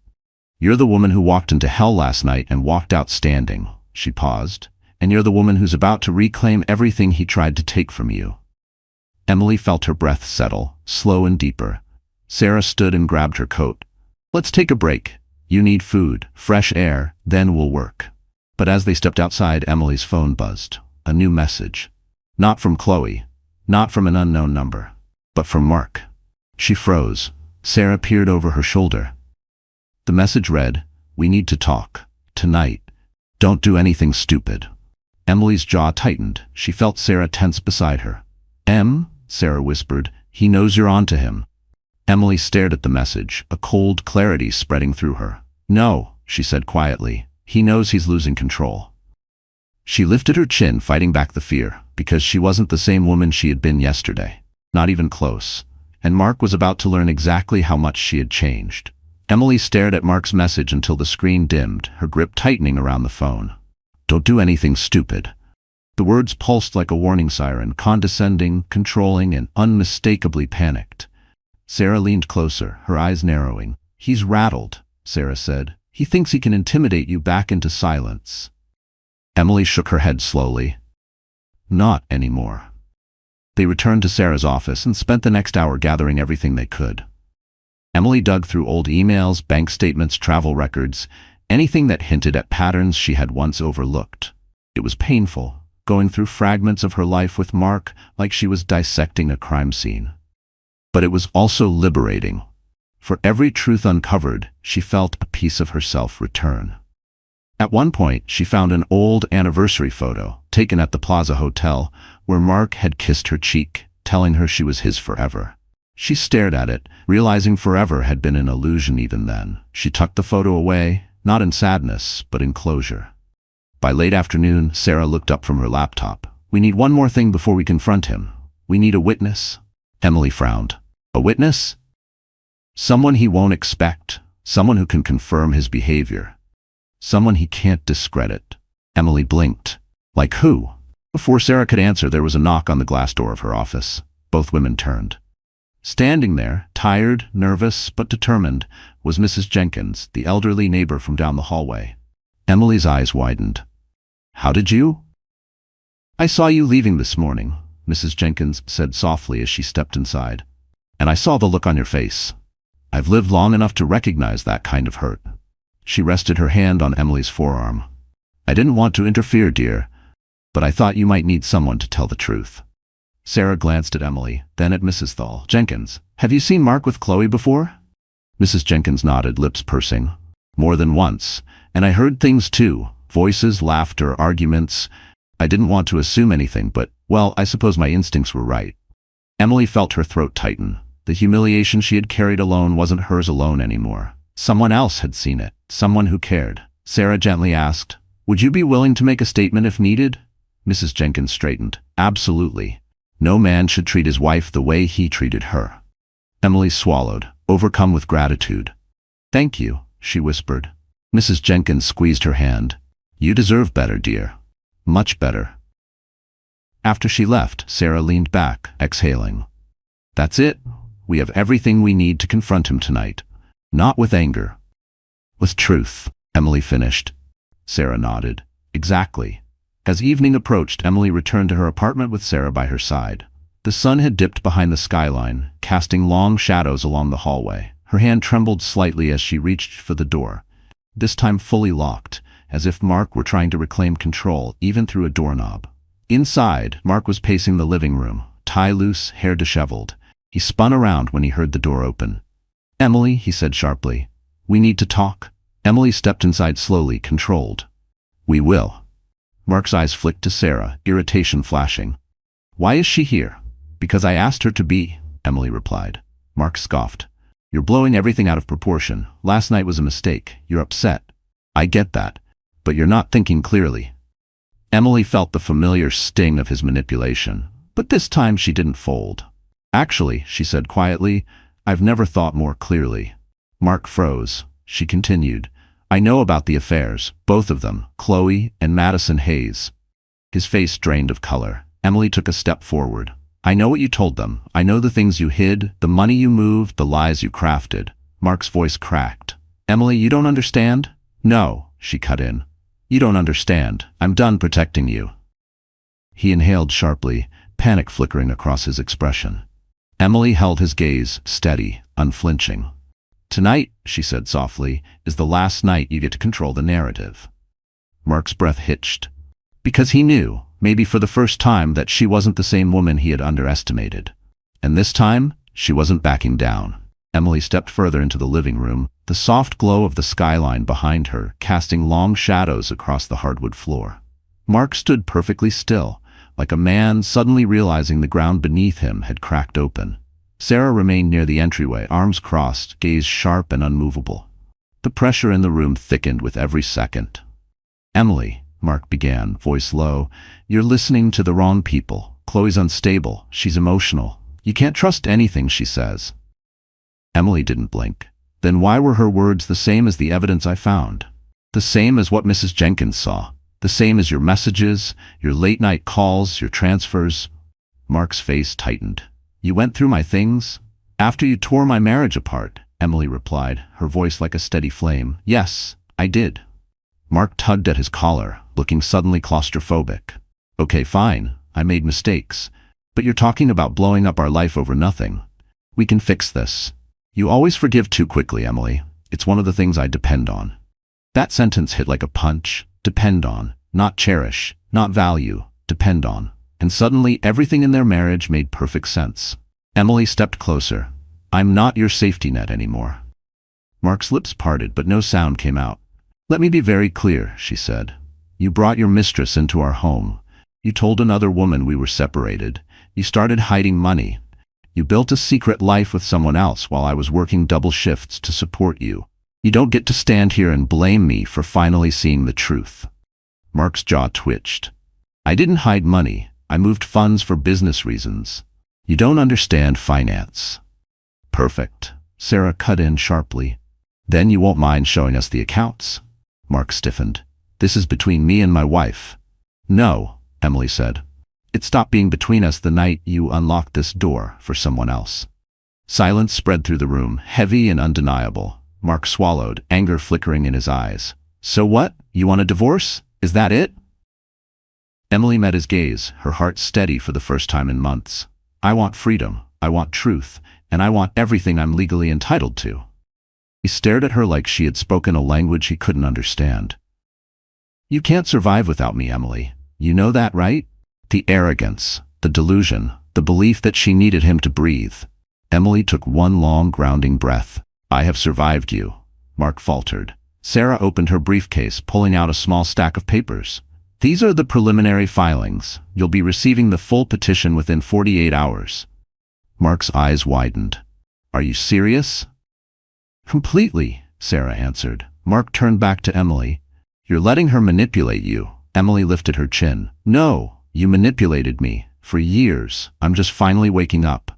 You're the woman who walked into hell last night and walked out standing. She paused. And you're the woman who's about to reclaim everything he tried to take from you. Emily felt her breath settle, slow and deeper. Sarah stood and grabbed her coat. Let's take a break. You need food, fresh air, then we'll work. But as they stepped outside, Emily's phone buzzed. A new message. Not from Chloe, not from an unknown number, but from Mark. She froze. Sarah peered over her shoulder. The message read, We need to talk. Tonight. Don't do anything stupid. Emily's jaw tightened. She felt Sarah tense beside her. Sarah whispered, he knows you're on to him. Emily stared at the message, a cold clarity spreading through her. No, she said quietly. He knows he's losing control. She lifted her chin, fighting back the fear, because she wasn't the same woman she had been yesterday. Not even close. And Mark was about to learn exactly how much she had changed. Emily stared at Mark's message until the screen dimmed, her grip tightening around the phone. Don't do anything stupid. The words pulsed like a warning siren, condescending, controlling, and unmistakably panicked. Sarah leaned closer, her eyes narrowing. He's rattled, Sarah said. He thinks he can intimidate you back into silence. Emily shook her head slowly. Not anymore. They returned to Sarah's office and spent the next hour gathering everything they could. Emily dug through old emails, bank statements, travel records, anything that hinted at patterns she had once overlooked. It was painful, going through fragments of her life with Mark like she was dissecting a crime scene. But it was also liberating. For every truth uncovered, she felt a piece of herself return. At one point, she found an old anniversary photo, taken at the Plaza Hotel, where Mark had kissed her cheek, telling her she was his forever. She stared at it, realizing forever had been an illusion even then. She tucked the photo away, not in sadness, but in closure. By late afternoon, Sarah looked up from her laptop. We need one more thing before we confront him. We need a witness. Emily frowned. A witness? Someone he won't expect. Someone who can confirm his behavior. Someone he can't discredit. Emily blinked. Like who? Before Sarah could answer, there was a knock on the glass door of her office. Both women turned. Standing there, tired, nervous, but determined, was Mrs. Jenkins, the elderly neighbor from down the hallway. Emily's eyes widened. How did you? I saw you leaving this morning, Mrs. Jenkins said softly as she stepped inside. And I saw the look on your face. I've lived long enough to recognize that kind of hurt. She rested her hand on Emily's forearm. I didn't want to interfere, dear, but I thought you might need someone to tell the truth. Sarah glanced at Emily, then at Mrs. Thal. Jenkins, have you seen Mark with Chloe before? Mrs. Jenkins nodded, lips pursing. More than once. And I heard things too. Voices, laughter, arguments. I didn't want to assume anything, but, well, I suppose my instincts were right. Emily felt her throat tighten. The humiliation she had carried alone wasn't hers alone anymore. Someone else had seen it. Someone who cared. Sarah gently asked, Would you be willing to make a statement if needed? Mrs. Jenkins straightened. Absolutely. No man should treat his wife the way he treated her. Emily swallowed, overcome with gratitude. Thank you, she whispered. Mrs. Jenkins squeezed her hand. You deserve better, dear. Much better. After she left, Sarah leaned back, exhaling. That's it. We have everything we need to confront him tonight. Not with anger. With truth, Emily finished. Sarah nodded. Exactly. As evening approached, Emily returned to her apartment with Sarah by her side. The sun had dipped behind the skyline, casting long shadows along the hallway. Her hand trembled slightly as she reached for the door, this time fully locked, as if Mark were trying to reclaim control, even through a doorknob. Inside, Mark was pacing the living room, tie loose, hair disheveled. He spun around when he heard the door open. "Emily," he said sharply, "we need to talk." Emily stepped inside slowly, controlled. "We will." Mark's eyes flicked to Sarah, irritation flashing. "Why is she here?" "Because I asked her to be," Emily replied. Mark scoffed. "You're blowing everything out of proportion. Last night was a mistake. You're upset. I get that. But you're not thinking clearly." Emily felt the familiar sting of his manipulation, but this time she didn't fold. "Actually," she said quietly, "I've never thought more clearly." Mark froze. She continued, "I know about the affairs, both of them, Chloe and Madison Hayes." His face drained of color. Emily took a step forward. "I know what you told them. I know the things you hid, the money you moved, the lies you crafted." Mark's voice cracked. "Emily, you don't understand?" "No," she cut in. "You don't understand. I'm done protecting you." He inhaled sharply, panic flickering across his expression. Emily held his gaze, steady, unflinching. "Tonight," she said softly, "is the last night you get to control the narrative." Mark's breath hitched. Because he knew, maybe for the first time, that she wasn't the same woman he had underestimated. And this time, she wasn't backing down. Emily stepped further into the living room, the soft glow of the skyline behind her casting long shadows across the hardwood floor. Mark stood perfectly still, like a man suddenly realizing the ground beneath him had cracked open. Sarah remained near the entryway, arms crossed, gaze sharp and unmovable. The pressure in the room thickened with every second. "Emily," Mark began, voice low, "you're listening to the wrong people. Chloe's unstable. She's emotional. You can't trust anything she says." Emily didn't blink. "Then why were her words the same as the evidence I found? The same as what Mrs. Jenkins saw? The same as your messages, your late-night calls, your transfers?" Mark's face tightened. "You went through my things? After you tore my marriage apart," Emily replied, her voice like a steady flame. "Yes, I did." Mark tugged at his collar, looking suddenly claustrophobic. "Okay, fine, I made mistakes. But you're talking about blowing up our life over nothing. We can fix this. You always forgive too quickly, Emily. It's one of the things I depend on." That sentence hit like a punch. Depend on. Not cherish. Not value. Depend on. And suddenly everything in their marriage made perfect sense. Emily stepped closer. "I'm not your safety net anymore." Mark's lips parted, but no sound came out. "Let me be very clear," she said. "You brought your mistress into our home. You told another woman we were separated. You started hiding money. You built a secret life with someone else while I was working double shifts to support you. You don't get to stand here and blame me for finally seeing the truth." Mark's jaw twitched. "I didn't hide money. I moved funds for business reasons. You don't understand finance." "Perfect," Sarah cut in sharply. "Then you won't mind showing us the accounts?" Mark stiffened. "This is between me and my wife." "No," Emily said. "It stopped being between us the night you unlocked this door for someone else." Silence spread through the room, heavy and undeniable. Mark swallowed, anger flickering in his eyes. "So what? You want a divorce? Is that it?" Emily met his gaze, her heart steady for the first time in months. "I want freedom, I want truth, and I want everything I'm legally entitled to." He stared at her like she had spoken a language he couldn't understand. "You can't survive without me, Emily. You know that, right?" The arrogance, the delusion, the belief that she needed him to breathe. Emily took one long, grounding breath. "I have survived you," Mark faltered. Sarah opened her briefcase, pulling out a small stack of papers. "These are the preliminary filings. You'll be receiving the full petition within 48 hours. Mark's eyes widened. "Are you serious?" "Completely," Sarah answered. Mark turned back to Emily. "You're letting her manipulate you." Emily lifted her chin. "No. You manipulated me. For years. I'm just finally waking up."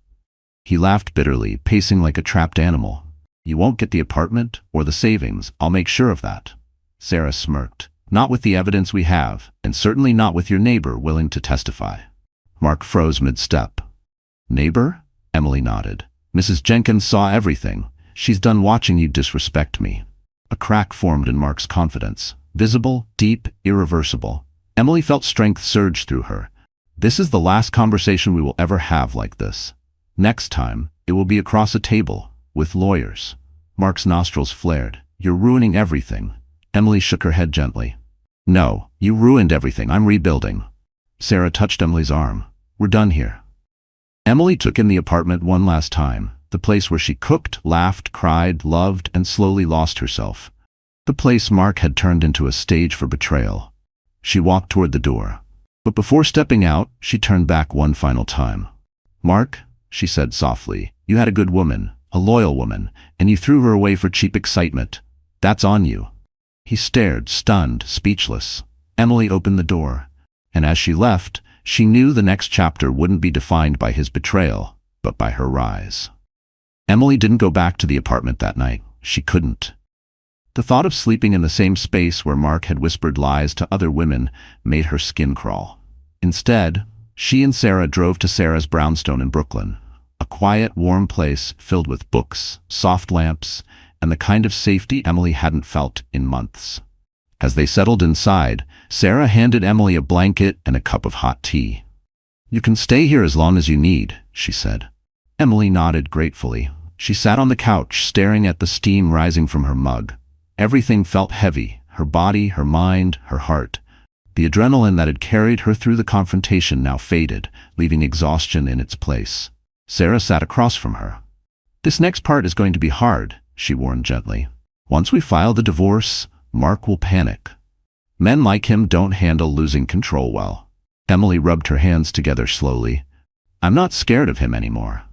He laughed bitterly, pacing like a trapped animal. "You won't get the apartment or the savings. I'll make sure of that." Sarah smirked. "Not with the evidence we have, and certainly not with your neighbor willing to testify." Mark froze mid-step. "Neighbor?" Emily nodded. "Mrs. Jenkins saw everything. She's done watching you disrespect me." A crack formed in Mark's confidence. Visible, deep, irreversible. Emily felt strength surge through her. This is the last conversation we will ever have like this. Next time, it will be across a table, with lawyers. Mark's nostrils flared. You're ruining everything. Emily shook her head gently. No, you ruined everything. I'm rebuilding. Sarah touched Emily's arm. We're done here. Emily took in the apartment one last time, the place where she cooked, laughed, cried, loved, and slowly lost herself. The place Mark had turned into a stage for betrayal. She walked toward the door. But before stepping out, she turned back one final time. Mark, she said softly, you had a good woman, a loyal woman, and you threw her away for cheap excitement. That's on you. He stared, stunned, speechless. Emily opened the door, and as she left, she knew the next chapter wouldn't be defined by his betrayal, but by her rise. Emily didn't go back to the apartment that night. She couldn't. The thought of sleeping in the same space where Mark had whispered lies to other women made her skin crawl. Instead, she and Sarah drove to Sarah's brownstone in Brooklyn, a quiet, warm place filled with books, soft lamps, and the kind of safety Emily hadn't felt in months. As they settled inside, Sarah handed Emily a blanket and a cup of hot tea. You can stay here as long as you need, she said. Emily nodded gratefully. She sat on the couch, staring at the steam rising from her mug. Everything felt heavy, her body, her mind, her heart. The adrenaline that had carried her through the confrontation now faded, leaving exhaustion in its place. Sarah sat across from her. This next part is going to be hard, she warned gently. Once we file the divorce, Mark will panic. Men like him don't handle losing control well. Emily rubbed her hands together slowly. I'm not scared of him anymore.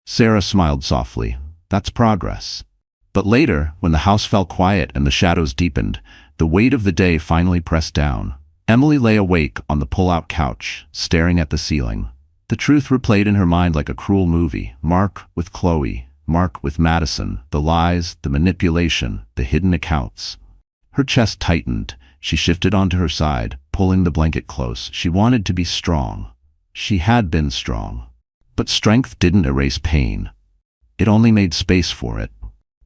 Sarah smiled softly. That's progress. But later, when the house fell quiet and the shadows deepened, the weight of the day finally pressed down. Emily lay awake on the pull-out couch, staring at the ceiling. The truth replayed in her mind like a cruel movie. Mark with Chloe, Mark with Madison, the lies, the manipulation, the hidden accounts. Her chest tightened. She shifted onto her side, pulling the blanket close. She wanted to be strong. She had been strong. But strength didn't erase pain. It only made space for it.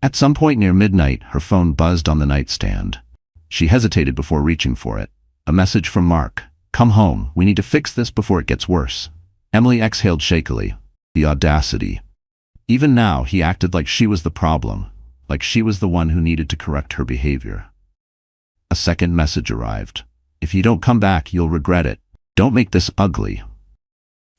At some point near midnight, her phone buzzed on the nightstand. She hesitated before reaching for it. A message from Mark. Come home. We need to fix this before it gets worse. Emily exhaled shakily. The audacity. Even now, he acted like she was the problem, like she was the one who needed to correct her behavior. A second message arrived. If you don't come back, you'll regret it. Don't make this ugly.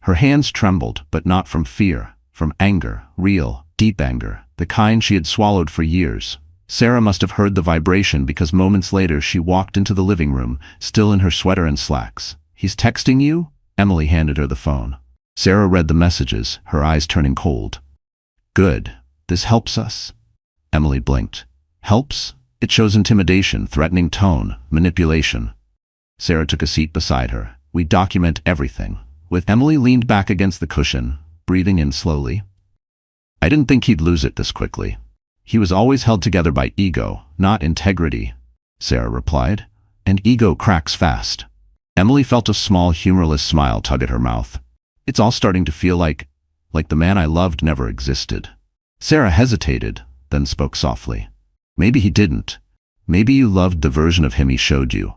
Her hands trembled, but not from fear, from anger, real, deep anger, the kind she had swallowed for years. Sarah must have heard the vibration because moments later she walked into the living room, still in her sweater and slacks. He's texting you? Emily handed her the phone. Sarah read the messages, her eyes turning cold. Good. This helps us. Emily blinked. Helps? It shows intimidation, threatening tone, manipulation. Sarah took a seat beside her. We document everything. With Emily leaned back against the cushion, breathing in slowly. I didn't think he'd lose it this quickly. He was always held together by ego, not integrity, Sarah replied. And ego cracks fast. Emily felt a small, humorless smile tug at her mouth. It's all starting to feel like the man I loved never existed. Sarah hesitated, then spoke softly. Maybe he didn't. Maybe you loved the version of him he showed you.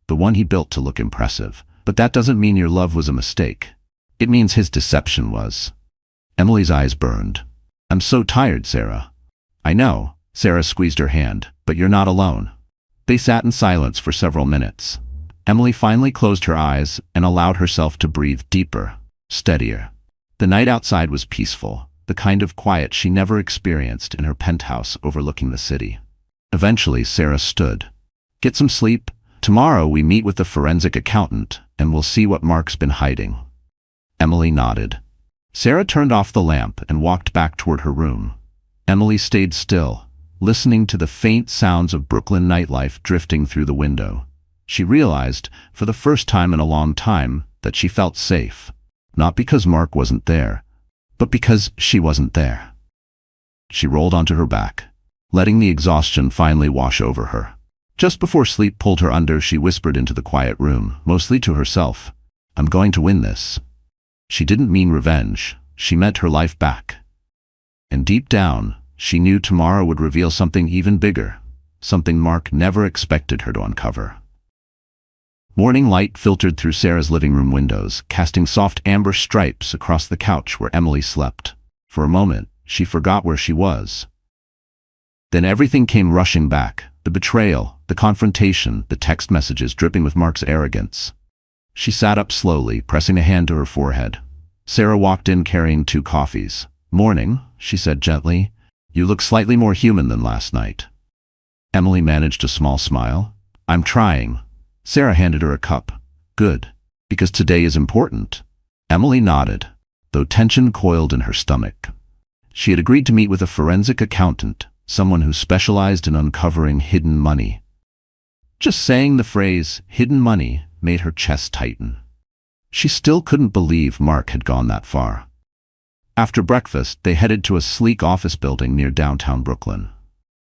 The one he built to look impressive. But that doesn't mean your love was a mistake. It means his deception was. Emily's eyes burned. I'm so tired, Sarah. I know, Sarah squeezed her hand, but you're not alone. They sat in silence for several minutes. Emily finally closed her eyes and allowed herself to breathe deeper, steadier. The night outside was peaceful, the kind of quiet she never experienced in her penthouse overlooking the city. Eventually, Sarah stood. Get some sleep. Tomorrow we meet with the forensic accountant, and we'll see what Mark's been hiding. Emily nodded. Sarah turned off the lamp and walked back toward her room. Emily stayed still, listening to the faint sounds of Brooklyn nightlife drifting through the window. She realized, for the first time in a long time, that she felt safe. Not because Mark wasn't there, but because she wasn't there. She rolled onto her back, letting the exhaustion finally wash over her. Just before sleep pulled her under, she whispered into the quiet room, mostly to herself, I'm going to win this. She didn't mean revenge. She meant her life back. And deep down, she knew tomorrow would reveal something even bigger, something Mark never expected her to uncover. Morning light filtered through Sarah's living room windows, casting soft amber stripes across the couch where Emily slept. For a moment, she forgot where she was. Then everything came rushing back: the betrayal, the confrontation, the text messages dripping with Mark's arrogance. She sat up slowly, pressing a hand to her forehead. Sarah walked in carrying 2 coffees. "Morning," she said gently. "You look slightly more human than last night." Emily managed a small smile. "I'm trying." Sarah handed her a cup. "Good. Because today is important." Emily nodded, though tension coiled in her stomach. She had agreed to meet with a forensic accountant, someone who specialized in uncovering hidden money. Just saying the phrase, hidden money, made her chest tighten. She still couldn't believe Mark had gone that far. After breakfast, they headed to a sleek office building near downtown Brooklyn.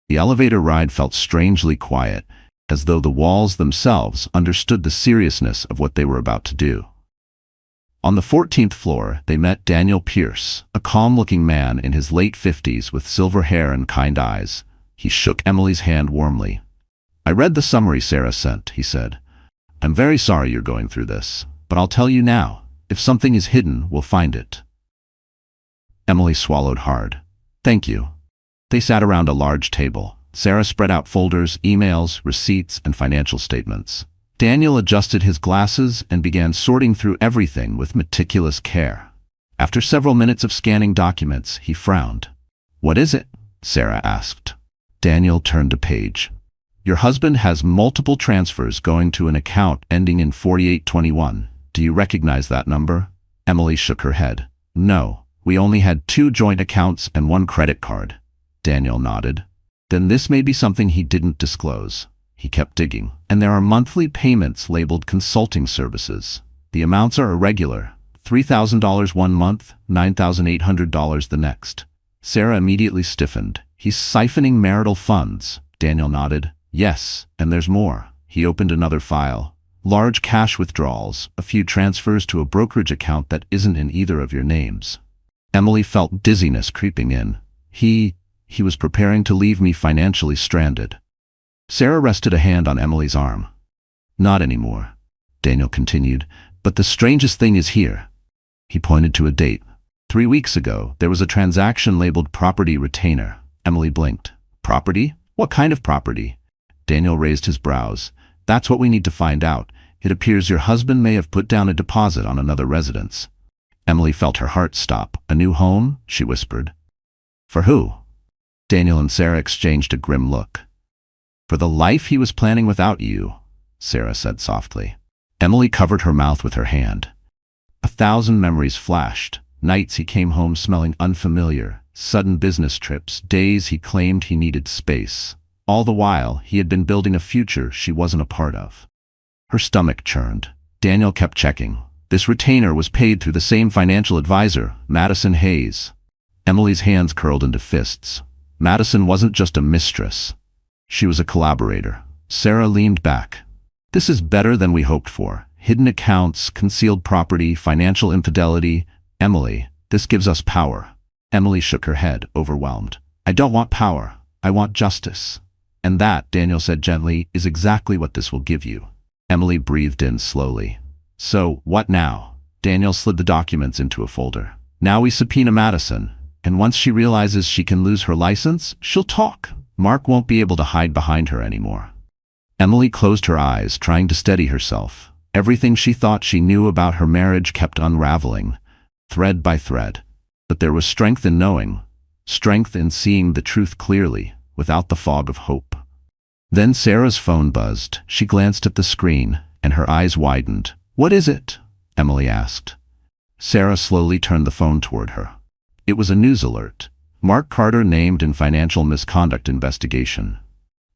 The elevator ride felt strangely quiet, as though the walls themselves understood the seriousness of what they were about to do. On the 14th floor, they met Daniel Pierce, a calm-looking man in his late 50s with silver hair and kind eyes. He shook Emily's hand warmly. "I read the summary Sarah sent," he said. "I'm very sorry you're going through this, but I'll tell you now, if something is hidden, we'll find it." Emily swallowed hard. "Thank you." They sat around a large table. Sarah spread out folders, emails, receipts, and financial statements. Daniel adjusted his glasses and began sorting through everything with meticulous care. After several minutes of scanning documents, he frowned. "What is it?" Sarah asked. Daniel turned a page. "Your husband has multiple transfers going to an account ending in 4821. Do you recognize that number?" Emily shook her head. "No, we only had 2 joint accounts and 1 credit card." Daniel nodded. "Then this may be something he didn't disclose." He kept digging. "And there are monthly payments labeled consulting services. The amounts are irregular. $3,000 one month, $9,800 the next." Sarah immediately stiffened. "He's siphoning marital funds." Daniel nodded. "Yes, and there's more." He opened another file. "Large cash withdrawals, a few transfers to a brokerage account that isn't in either of your names." Emily felt dizziness creeping in. He was preparing to leave me financially stranded." Sarah rested a hand on Emily's arm. "Not anymore," Daniel continued, "but the strangest thing is here." He pointed to a date. 3 weeks ago, there was a transaction labeled property retainer. Emily blinked. "Property? What kind of property?" Daniel raised his brows. "That's what we need to find out. It appears your husband may have put down a deposit on another residence." Emily felt her heart stop. "A new home?" she whispered. "For who?" Daniel and Sarah exchanged a grim look. "For the life he was planning without you," Sarah said softly. Emily covered her mouth with her hand. 1,000 memories flashed. Nights he came home smelling unfamiliar, sudden business trips, days he claimed he needed space. All the while, he had been building a future she wasn't a part of. Her stomach churned. Daniel kept checking. This retainer was paid through the same financial advisor, Madison Hayes. Emily's hands curled into fists. Madison wasn't just a mistress. She was a collaborator. Sarah leaned back. "This is better than we hoped for. Hidden accounts, concealed property, financial infidelity. Emily, this gives us power." Emily shook her head, overwhelmed. "I don't want power. I want justice." "And that," Daniel said gently, "is exactly what this will give you." Emily breathed in slowly. "So, what now?" Daniel slid the documents into a folder. "Now we subpoena Madison. And once she realizes she can lose her license, she'll talk. Mark won't be able to hide behind her anymore." Emily closed her eyes, trying to steady herself. Everything she thought she knew about her marriage kept unraveling, thread by thread. But there was strength in knowing, strength in seeing the truth clearly, without the fog of hope. Then Sarah's phone buzzed. She glanced at the screen, and her eyes widened. "What is it?" Emily asked. Sarah slowly turned the phone toward her. It was a news alert. Mark Carter named in financial misconduct investigation.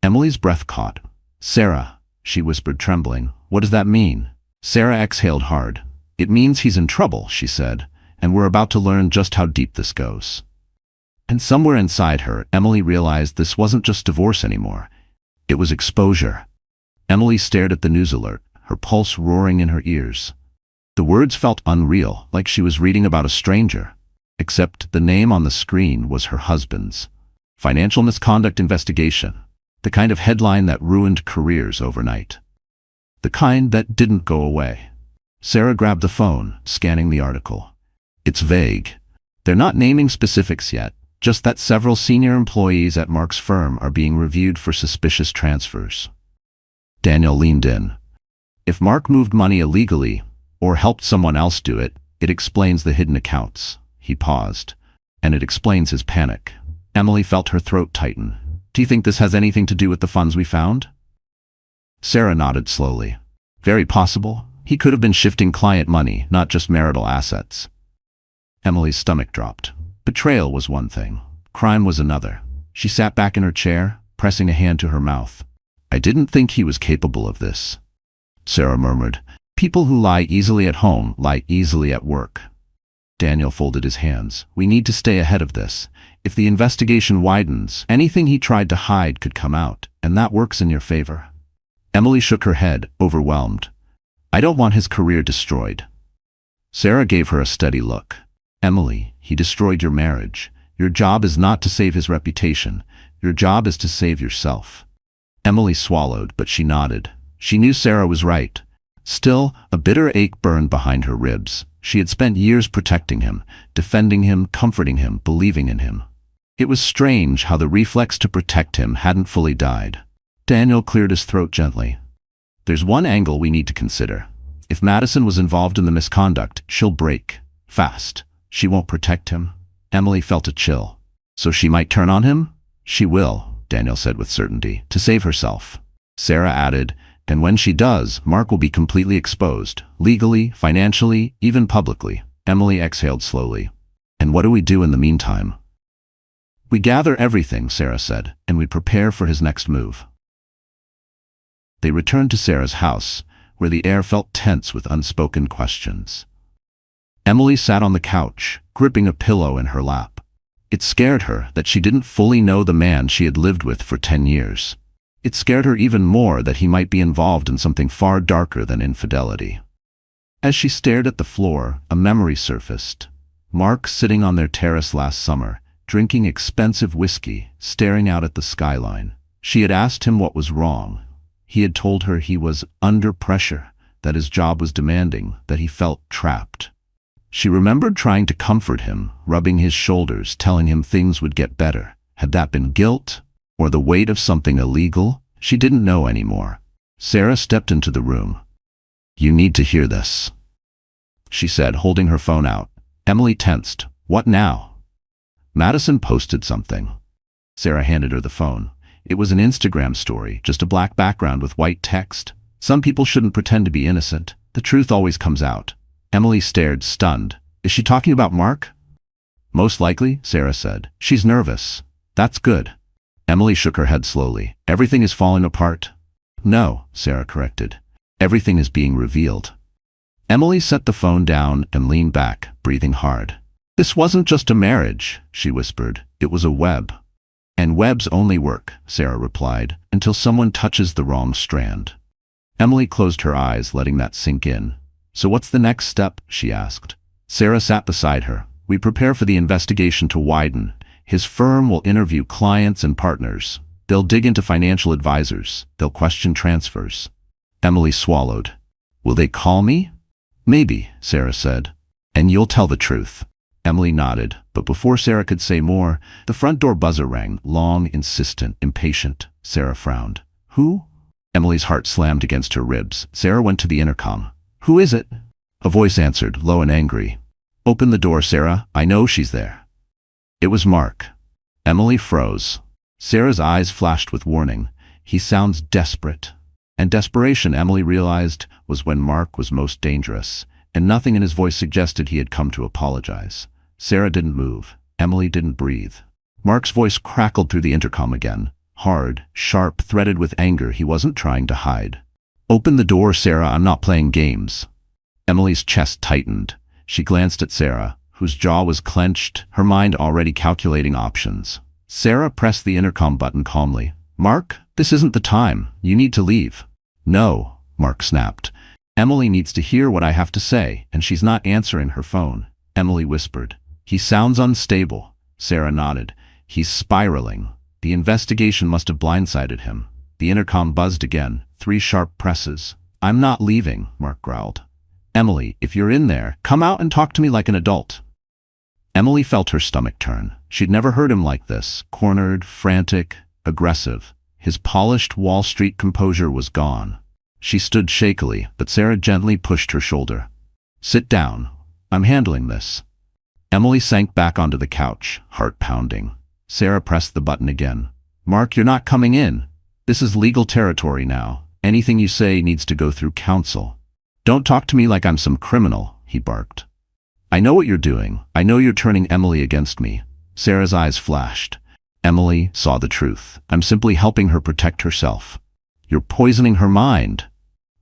Emily's breath caught. "Sarah," she whispered, trembling, "what does that mean?" Sarah exhaled hard. "It means he's in trouble," she said, "and we're about to learn just how deep this goes." And somewhere inside her, Emily realized this wasn't just divorce anymore. It was exposure. Emily stared at the news alert, her pulse roaring in her ears. The words felt unreal, like she was reading about a stranger. Except the name on the screen was her husband's. Financial misconduct investigation. The kind of headline that ruined careers overnight. The kind that didn't go away. Sarah grabbed the phone, scanning the article. It's vague. They're not naming specifics yet, just that several senior employees at Mark's firm are being reviewed for suspicious transfers. Daniel leaned in. If Mark moved money illegally, or helped someone else do it, it explains the hidden accounts. He paused. And it explains his panic. Emily felt her throat tighten. Do you think this has anything to do with the funds we found? Sarah nodded slowly. Very possible. He could have been shifting client money, not just marital assets. Emily's stomach dropped. Betrayal was one thing. Crime was another. She sat back in her chair, pressing a hand to her mouth. I didn't think he was capable of this. Sarah murmured. People who lie easily at home lie easily at work. Daniel folded his hands. We need to stay ahead of this. If the investigation widens, anything he tried to hide could come out, and that works in your favor. Emily shook her head, overwhelmed. I don't want his career destroyed. Sarah gave her a steady look. Emily, he destroyed your marriage. Your job is not to save his reputation. Your job is to save yourself. Emily swallowed, but she nodded. She knew Sarah was right. Still, a bitter ache burned behind her ribs. She had spent years protecting him, defending him, comforting him, believing in him. It was strange how the reflex to protect him hadn't fully died. Daniel cleared his throat gently. There's one angle we need to consider. If Madison was involved in the misconduct, she'll break. Fast. She won't protect him. Emily felt a chill. So she might turn on him? She will, Daniel said with certainty, to save herself. Sarah added, and when she does, Mark will be completely exposed, legally, financially, even publicly. Emily exhaled slowly. And what do we do in the meantime? We gather everything, Sarah said, and we prepare for his next move. They returned to Sarah's house, where the air felt tense with unspoken questions. Emily sat on the couch, gripping a pillow in her lap. It scared her that she didn't fully know the man she had lived with for 10 years. It scared her even more that he might be involved in something far darker than infidelity. As she stared at the floor, a memory surfaced. Mark sitting on their terrace last summer, drinking expensive whiskey, staring out at the skyline. She had asked him what was wrong. He had told her he was under pressure, that his job was demanding, that he felt trapped. She remembered trying to comfort him, rubbing his shoulders, telling him things would get better. Had that been guilt? Or the weight of something illegal? She didn't know anymore. Sarah stepped into the room. You need to hear this, she said, holding her phone out. Emily tensed. What now? Madison posted something. Sarah handed her the phone. It was an Instagram story, just a black background with white text. Some people shouldn't pretend to be innocent. The truth always comes out. Emily stared, stunned. Is she talking about Mark? Most likely, Sarah said. She's nervous. That's good. Emily shook her head slowly. Everything is falling apart. No, Sarah corrected. Everything is being revealed. Emily set the phone down and leaned back, breathing hard. This wasn't just a marriage, she whispered. It was a web. And webs only work, Sarah replied, until someone touches the wrong strand. Emily closed her eyes, letting that sink in. So what's the next step? She asked. Sarah sat beside her. We prepare for the investigation to widen. His firm will interview clients and partners. They'll dig into financial advisors. They'll question transfers. Emily swallowed. Will they call me? Maybe, Sarah said. And you'll tell the truth. Emily nodded, but before Sarah could say more, the front door buzzer rang, long, insistent, impatient. Sarah frowned. Who? Emily's heart slammed against her ribs. Sarah went to the intercom. Who is it? A voice answered, low and angry. Open the door, Sarah. I know she's there. It was Mark. Emily froze. Sarah's eyes flashed with warning. He sounds desperate. And desperation, Emily realized, was when Mark was most dangerous, and nothing in his voice suggested he had come to apologize. Sarah didn't move. Emily didn't breathe. Mark's voice crackled through the intercom again. Hard, sharp, threaded with anger he wasn't trying to hide. Open the door, Sarah. I'm not playing games. Emily's chest tightened. She glanced at Sarah, whose jaw was clenched, her mind already calculating options. Sarah pressed the intercom button calmly. Mark, this isn't the time. You need to leave. No, Mark snapped. Emily needs to hear what I have to say, and she's not answering her phone. Emily whispered. He sounds unstable. Sarah nodded. He's spiraling. The investigation must have blindsided him. The intercom buzzed again, 3 sharp presses. "I'm not leaving," Mark growled. "Emily, if you're in there, come out and talk to me like an adult." Emily felt her stomach turn. She'd never heard him like this, cornered, frantic, aggressive. His polished Wall Street composure was gone. She stood shakily, but Sarah gently pushed her shoulder. "Sit down. I'm handling this." Emily sank back onto the couch, heart pounding. Sarah pressed the button again. "Mark, you're not coming in. This is legal territory now. Anything you say needs to go through counsel." "Don't talk to me like I'm some criminal," he barked. "I know what you're doing. I know you're turning Emily against me." Sarah's eyes flashed. Emily saw the truth. "I'm simply helping her protect herself." "You're poisoning her mind,"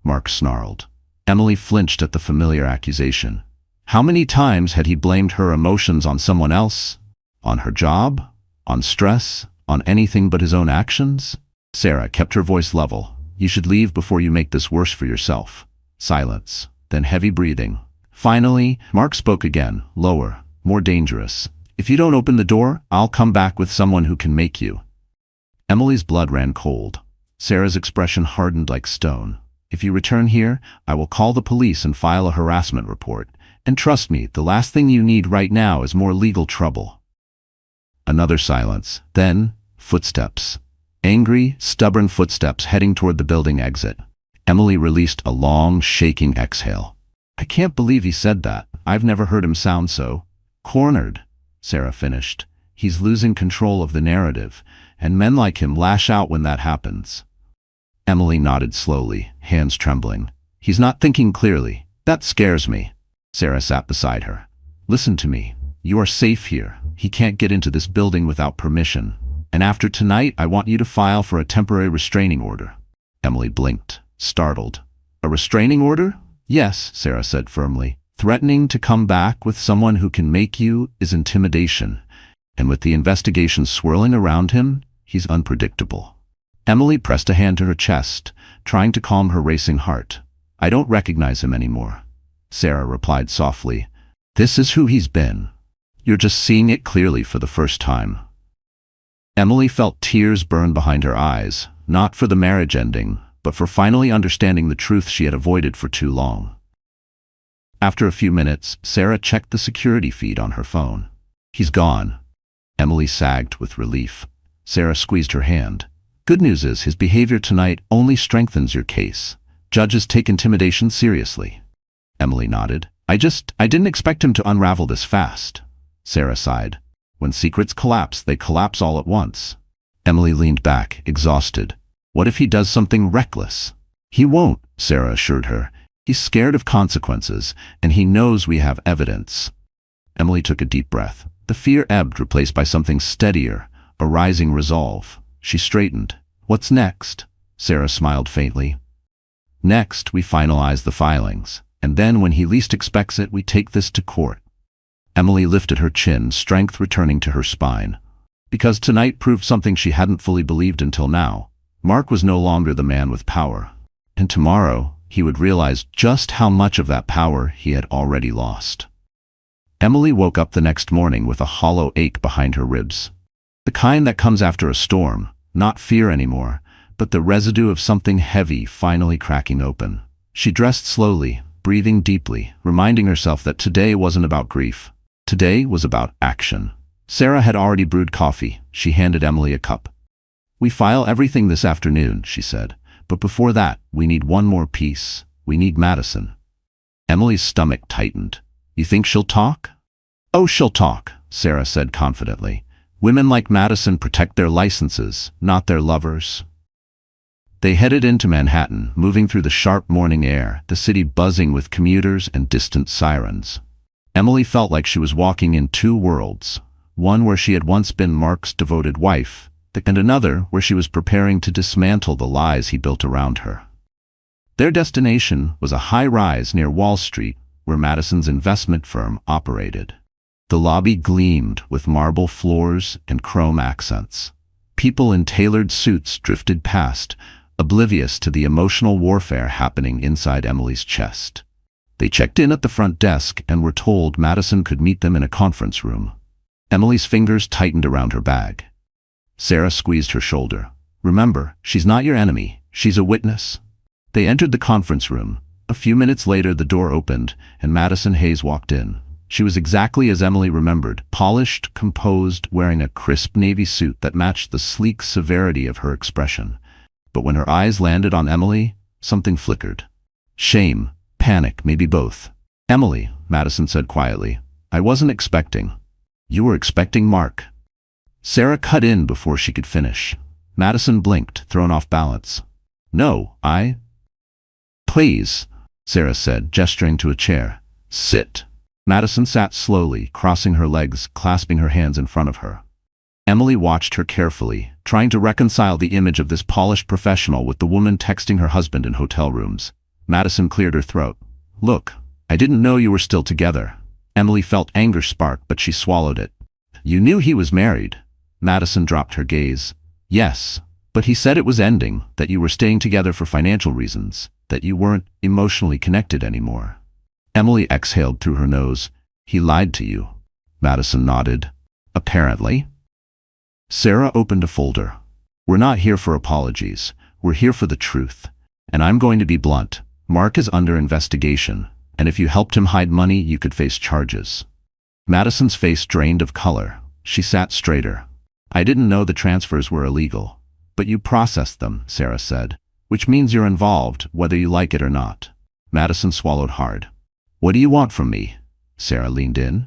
Mark snarled. Emily flinched at the familiar accusation. How many times had he blamed her emotions on someone else? On her job? On stress? On anything but his own actions? Sarah kept her voice level. "You should leave before you make this worse for yourself." Silence, then heavy breathing. Finally, Mark spoke again, lower, more dangerous. "If you don't open the door, I'll come back with someone who can make you." Emily's blood ran cold. Sarah's expression hardened like stone. "If you return here, I will call the police and file a harassment report. And trust me, the last thing you need right now is more legal trouble." Another silence. Then, footsteps. Angry, stubborn footsteps heading toward the building exit. Emily released a long, shaking exhale. "I can't believe he said that. I've never heard him sound so cornered," Sarah finished. "He's losing control of the narrative, and men like him lash out when that happens." Emily nodded slowly, hands trembling. "He's not thinking clearly. That scares me." Sarah sat beside her. "Listen to me. You are safe here. He can't get into this building without permission. And after tonight, I want you to file for a temporary restraining order." Emily blinked, startled. "A restraining order?" "Yes," Sarah said firmly. "Threatening to come back with someone who can make you is intimidation. And with the investigation swirling around him, he's unpredictable." Emily pressed a hand to her chest, trying to calm her racing heart. "I don't recognize him anymore," Sarah replied softly. "This is who he's been. You're just seeing it clearly for the first time." Emily felt tears burn behind her eyes, not for the marriage ending, but for finally understanding the truth she had avoided for too long. After a few minutes, Sarah checked the security feed on her phone. "He's gone." Emily sagged with relief. Sarah squeezed her hand. "Good news is his behavior tonight only strengthens your case. Judges take intimidation seriously." Emily nodded. I didn't expect him to unravel this fast." Sarah sighed. "When secrets collapse, they collapse all at once." Emily leaned back, exhausted. "What if he does something reckless?" "He won't," Sarah assured her. "He's scared of consequences, and he knows we have evidence." Emily took a deep breath. The fear ebbed, replaced by something steadier, a rising resolve. She straightened. "What's next?" Sarah smiled faintly. "Next, we finalize the filings. And then, when he least expects it, we take this to court." Emily lifted her chin, strength returning to her spine. Because tonight proved something she hadn't fully believed until now. Mark was no longer the man with power. And tomorrow, he would realize just how much of that power he had already lost. Emily woke up the next morning with a hollow ache behind her ribs. The kind that comes after a storm, not fear anymore, but the residue of something heavy finally cracking open. She dressed slowly, breathing deeply, reminding herself that today wasn't about grief. Today was about action. Sarah had already brewed coffee. She handed Emily a cup. "We file everything this afternoon," she said. "But before that, we need one more piece. We need Madison." Emily's stomach tightened. "You think she'll talk?" "Oh, she'll talk," Sarah said confidently. "Women like Madison protect their licenses, not their lovers." They headed into Manhattan, moving through the sharp morning air, the city buzzing with commuters and distant sirens. Emily felt like she was walking in two worlds, one where she had once been Mark's devoted wife, and another where she was preparing to dismantle the lies he built around her. Their destination was a high-rise near Wall Street, where Madison's investment firm operated. The lobby gleamed with marble floors and chrome accents. People in tailored suits drifted past, oblivious to the emotional warfare happening inside Emily's chest. They checked in at the front desk and were told Madison could meet them in a conference room. Emily's fingers tightened around her bag. Sarah squeezed her shoulder. Remember, she's not your enemy. She's a witness. They entered the conference room. A few minutes later, the door opened, and Madison Hayes walked in. She was exactly as Emily remembered, polished, composed, wearing a crisp navy suit that matched the sleek severity of her expression. But when her eyes landed on Emily, something flickered. Shame, panic, maybe both. "Emily," Madison said quietly, "I wasn't expecting." "You were expecting Mark." Sarah cut in before she could finish. Madison blinked, thrown off balance. "No, Please," Sarah said, gesturing to a chair. "Sit." Madison sat slowly, crossing her legs, clasping her hands in front of her. Emily watched her carefully, trying to reconcile the image of this polished professional with the woman texting her husband in hotel rooms. Madison cleared her throat. "Look, I didn't know you were still together." Emily felt anger spark, but she swallowed it. "You knew he was married." Madison dropped her gaze. "Yes, but he said it was ending, that you were staying together for financial reasons, that you weren't emotionally connected anymore." Emily exhaled through her nose. "He lied to you." Madison nodded. "Apparently." Sarah opened a folder. "We're not here for apologies. We're here for the truth. And I'm going to be blunt. Mark is under investigation, and if you helped him hide money, you could face charges." Madison's face drained of color. She sat straighter. "I didn't know the transfers were illegal. But you processed them," Sarah said, "which means you're involved, whether you like it or not." Madison swallowed hard. "What do you want from me?" Sarah leaned in.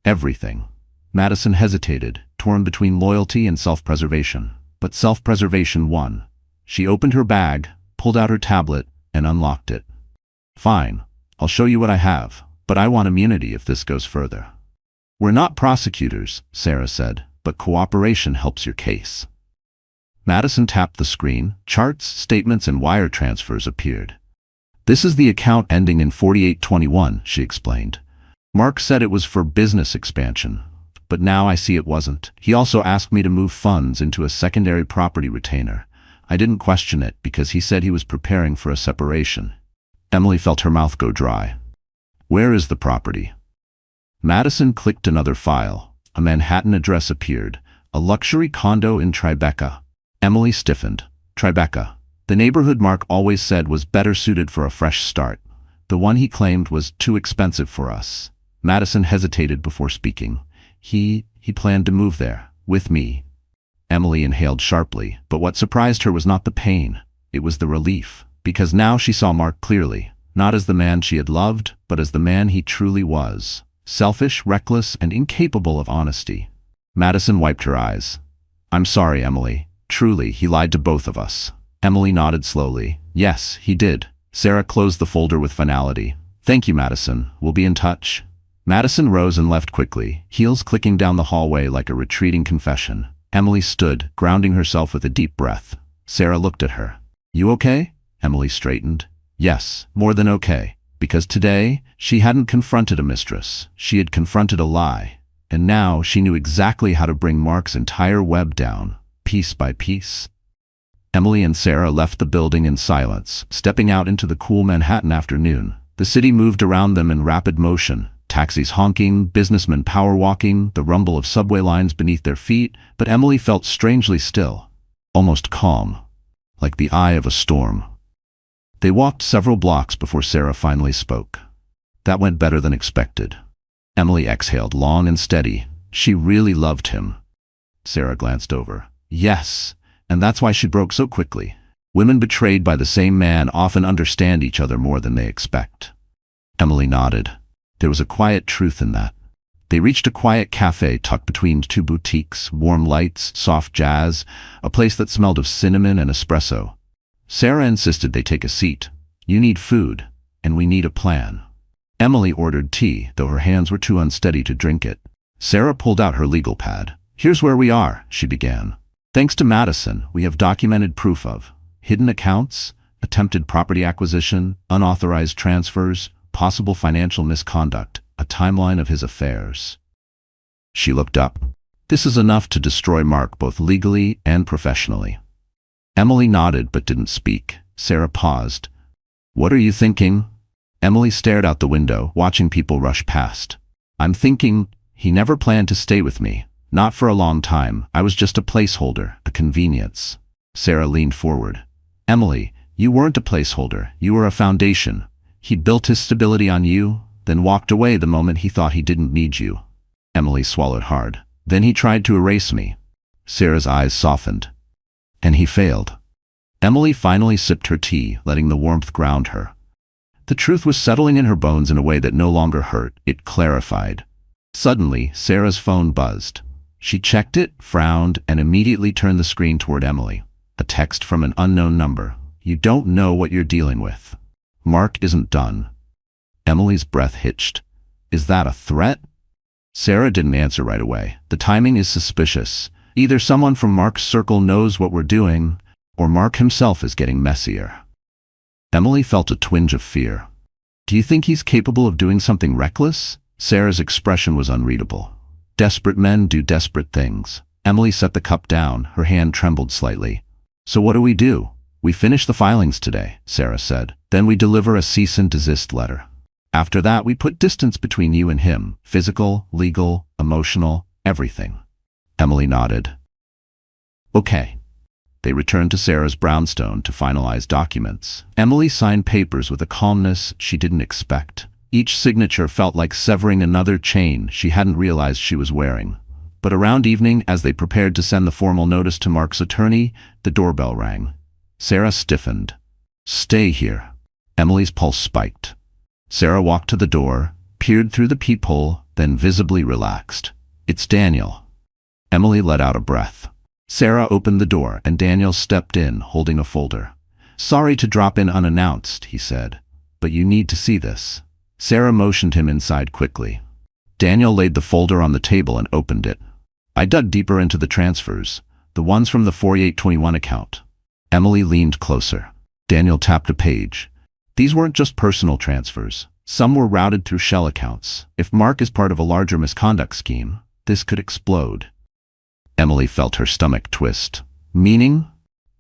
"Everything." Madison hesitated, torn between loyalty and self-preservation. But self-preservation won. She opened her bag, pulled out her tablet, and unlocked it. "Fine, I'll show you what I have, but I want immunity if this goes further." "We're not prosecutors," Sarah said, "but cooperation helps your case." Madison tapped the screen. Charts, statements, and wire transfers appeared. "This is the account ending in 4821, she explained. "Mark said it was for business expansion, but now I see it wasn't. He also asked me to move funds into a secondary property retainer. I didn't question it because he said he was preparing for a separation." Emily felt her mouth go dry. "Where is the property?" Madison clicked another file. A Manhattan address appeared. A luxury condo in Tribeca. Emily stiffened. Tribeca. The neighborhood Mark always said was better suited for a fresh start. The one he claimed was too expensive for us. Madison hesitated before speaking. He planned to move there, with me." Emily inhaled sharply, but what surprised her was not the pain. It was the relief, because now she saw Mark clearly, not as the man she had loved, but as the man he truly was. Selfish, reckless, and incapable of honesty. Madison wiped her eyes. "I'm sorry, Emily. Truly, he lied to both of us." Emily nodded slowly. "Yes, he did." Sarah closed the folder with finality. "Thank you, Madison. We'll be in touch." Madison rose and left quickly, heels clicking down the hallway like a retreating confession. Emily stood, grounding herself with a deep breath. Sarah looked at her. "You okay?" Emily straightened. "Yes, more than okay. Because today, she hadn't confronted a mistress. She had confronted a lie. And now she knew exactly how to bring Mark's entire web down, piece by piece." Emily and Sarah left the building in silence, stepping out into the cool Manhattan afternoon. The city moved around them in rapid motion. Taxis honking, businessmen power-walking, the rumble of subway lines beneath their feet, but Emily felt strangely still, almost calm, like the eye of a storm. They walked several blocks before Sarah finally spoke. "That went better than expected." Emily exhaled long and steady. She really loved him. Sarah glanced over. "Yes, and that's why she broke so quickly. Women betrayed by the same man often understand each other more than they expect." Emily nodded. There was a quiet truth in that. They reached a quiet cafe tucked between two boutiques, warm lights, soft jazz, a place that smelled of cinnamon and espresso. Sarah insisted they take a seat. "You need food, and we need a plan." Emily ordered tea, though her hands were too unsteady to drink it. Sarah pulled out her legal pad. "Here's where we are," she began. "Thanks to Madison, we have documented proof of hidden accounts, attempted property acquisition, unauthorized transfers, possible financial misconduct, a timeline of his affairs." She looked up. "This is enough to destroy Mark both legally and professionally." Emily nodded but didn't speak. Sarah paused. "What are you thinking?" Emily stared out the window, watching people rush past. "I'm thinking, he never planned to stay with me. Not for a long time. I was just a placeholder, a convenience. Sarah leaned forward. Emily, you weren't a placeholder. You were a foundation. He built his stability on you, then walked away the moment he thought he didn't need you. Emily swallowed hard. Then he tried to erase me. Sarah's eyes softened. And he failed. Emily finally sipped her tea, letting the warmth ground her. The truth was settling in her bones in a way that no longer hurt. It clarified. Suddenly, Sarah's phone buzzed. She checked it, frowned, and immediately turned the screen toward Emily. A text from an unknown number. You don't know what you're dealing with. Mark isn't done. Emily's breath hitched. Is that a threat? Sarah didn't answer right away. The timing is suspicious. Either someone from Mark's circle knows what we're doing, or Mark himself is getting messier. Emily felt a twinge of fear. Do you think he's capable of doing something reckless? Sarah's expression was unreadable. Desperate men do desperate things. Emily set the cup down. Her hand trembled slightly. So what do? We finish the filings today, Sarah said. Then we deliver a cease and desist letter. After that, we put distance between you and him. Physical, legal, emotional, everything. Emily nodded. Okay. They returned to Sarah's brownstone to finalize documents. Emily signed papers with a calmness she didn't expect. Each signature felt like severing another chain she hadn't realized she was wearing. But around evening, as they prepared to send the formal notice to Mark's attorney, the doorbell rang. Sarah stiffened. Stay here. Emily's pulse spiked. Sarah walked to the door, peered through the peephole, then visibly relaxed. It's Daniel. Emily let out a breath. Sarah opened the door and Daniel stepped in, holding a folder. Sorry to drop in unannounced, he said, but you need to see this. Sarah motioned him inside quickly. Daniel laid the folder on the table and opened it. I dug deeper into the transfers, the ones from the 4821 account. Emily leaned closer. Daniel tapped a page. These weren't just personal transfers. Some were routed through shell accounts. If Mark is part of a larger misconduct scheme, this could explode. Emily felt her stomach twist. Meaning?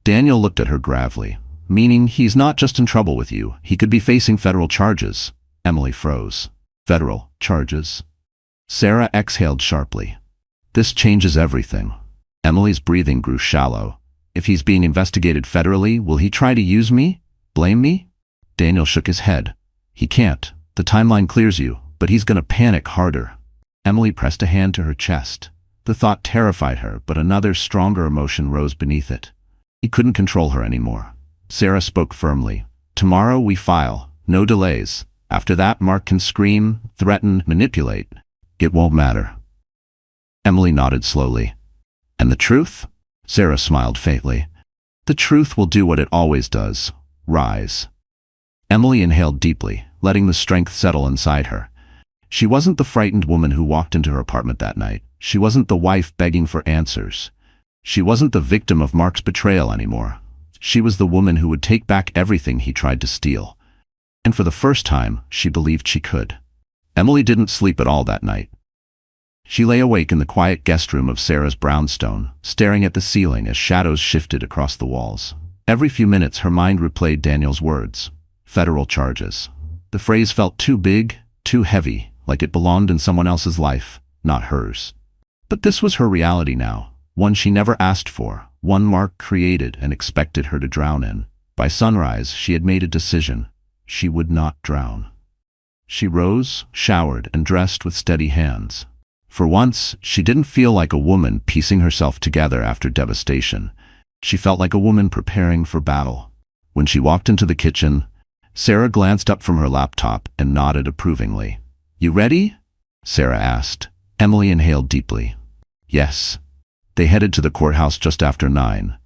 Daniel looked at her gravely. Meaning he's not just in trouble with you. He could be facing federal charges. Emily froze. Federal charges? Sarah exhaled sharply. This changes everything. Emily's breathing grew shallow. If he's being investigated federally, will he try to use me? Blame me? Daniel shook his head. He can't. The timeline clears you, but he's gonna panic harder. Emily pressed a hand to her chest. The thought terrified her, but another stronger emotion rose beneath it. He couldn't control her anymore. Sarah spoke firmly. Tomorrow we file. No delays. After that, Mark can scream, threaten, manipulate. It won't matter. Emily nodded slowly. And the truth? Sarah smiled faintly. The truth will do what it always does. Rise. Emily inhaled deeply, letting the strength settle inside her. She wasn't the frightened woman who walked into her apartment that night. She wasn't the wife begging for answers. She wasn't the victim of Mark's betrayal anymore. She was the woman who would take back everything he tried to steal. And for the first time, she believed she could. Emily didn't sleep at all that night. She lay awake in the quiet guest room of Sarah's brownstone, staring at the ceiling as shadows shifted across the walls. Every few minutes, her mind replayed Daniel's words. Federal charges. The phrase felt too big, too heavy, like it belonged in someone else's life, not hers. But this was her reality now, one she never asked for, one Mark created and expected her to drown in. By sunrise, she had made a decision. She would not drown. She rose, showered, and dressed with steady hands. For once, she didn't feel like a woman piecing herself together after devastation. She felt like a woman preparing for battle. When she walked into the kitchen, Sarah glanced up from her laptop and nodded approvingly. You ready? Sarah asked. Emily inhaled deeply. Yes. They headed to the courthouse just after 9.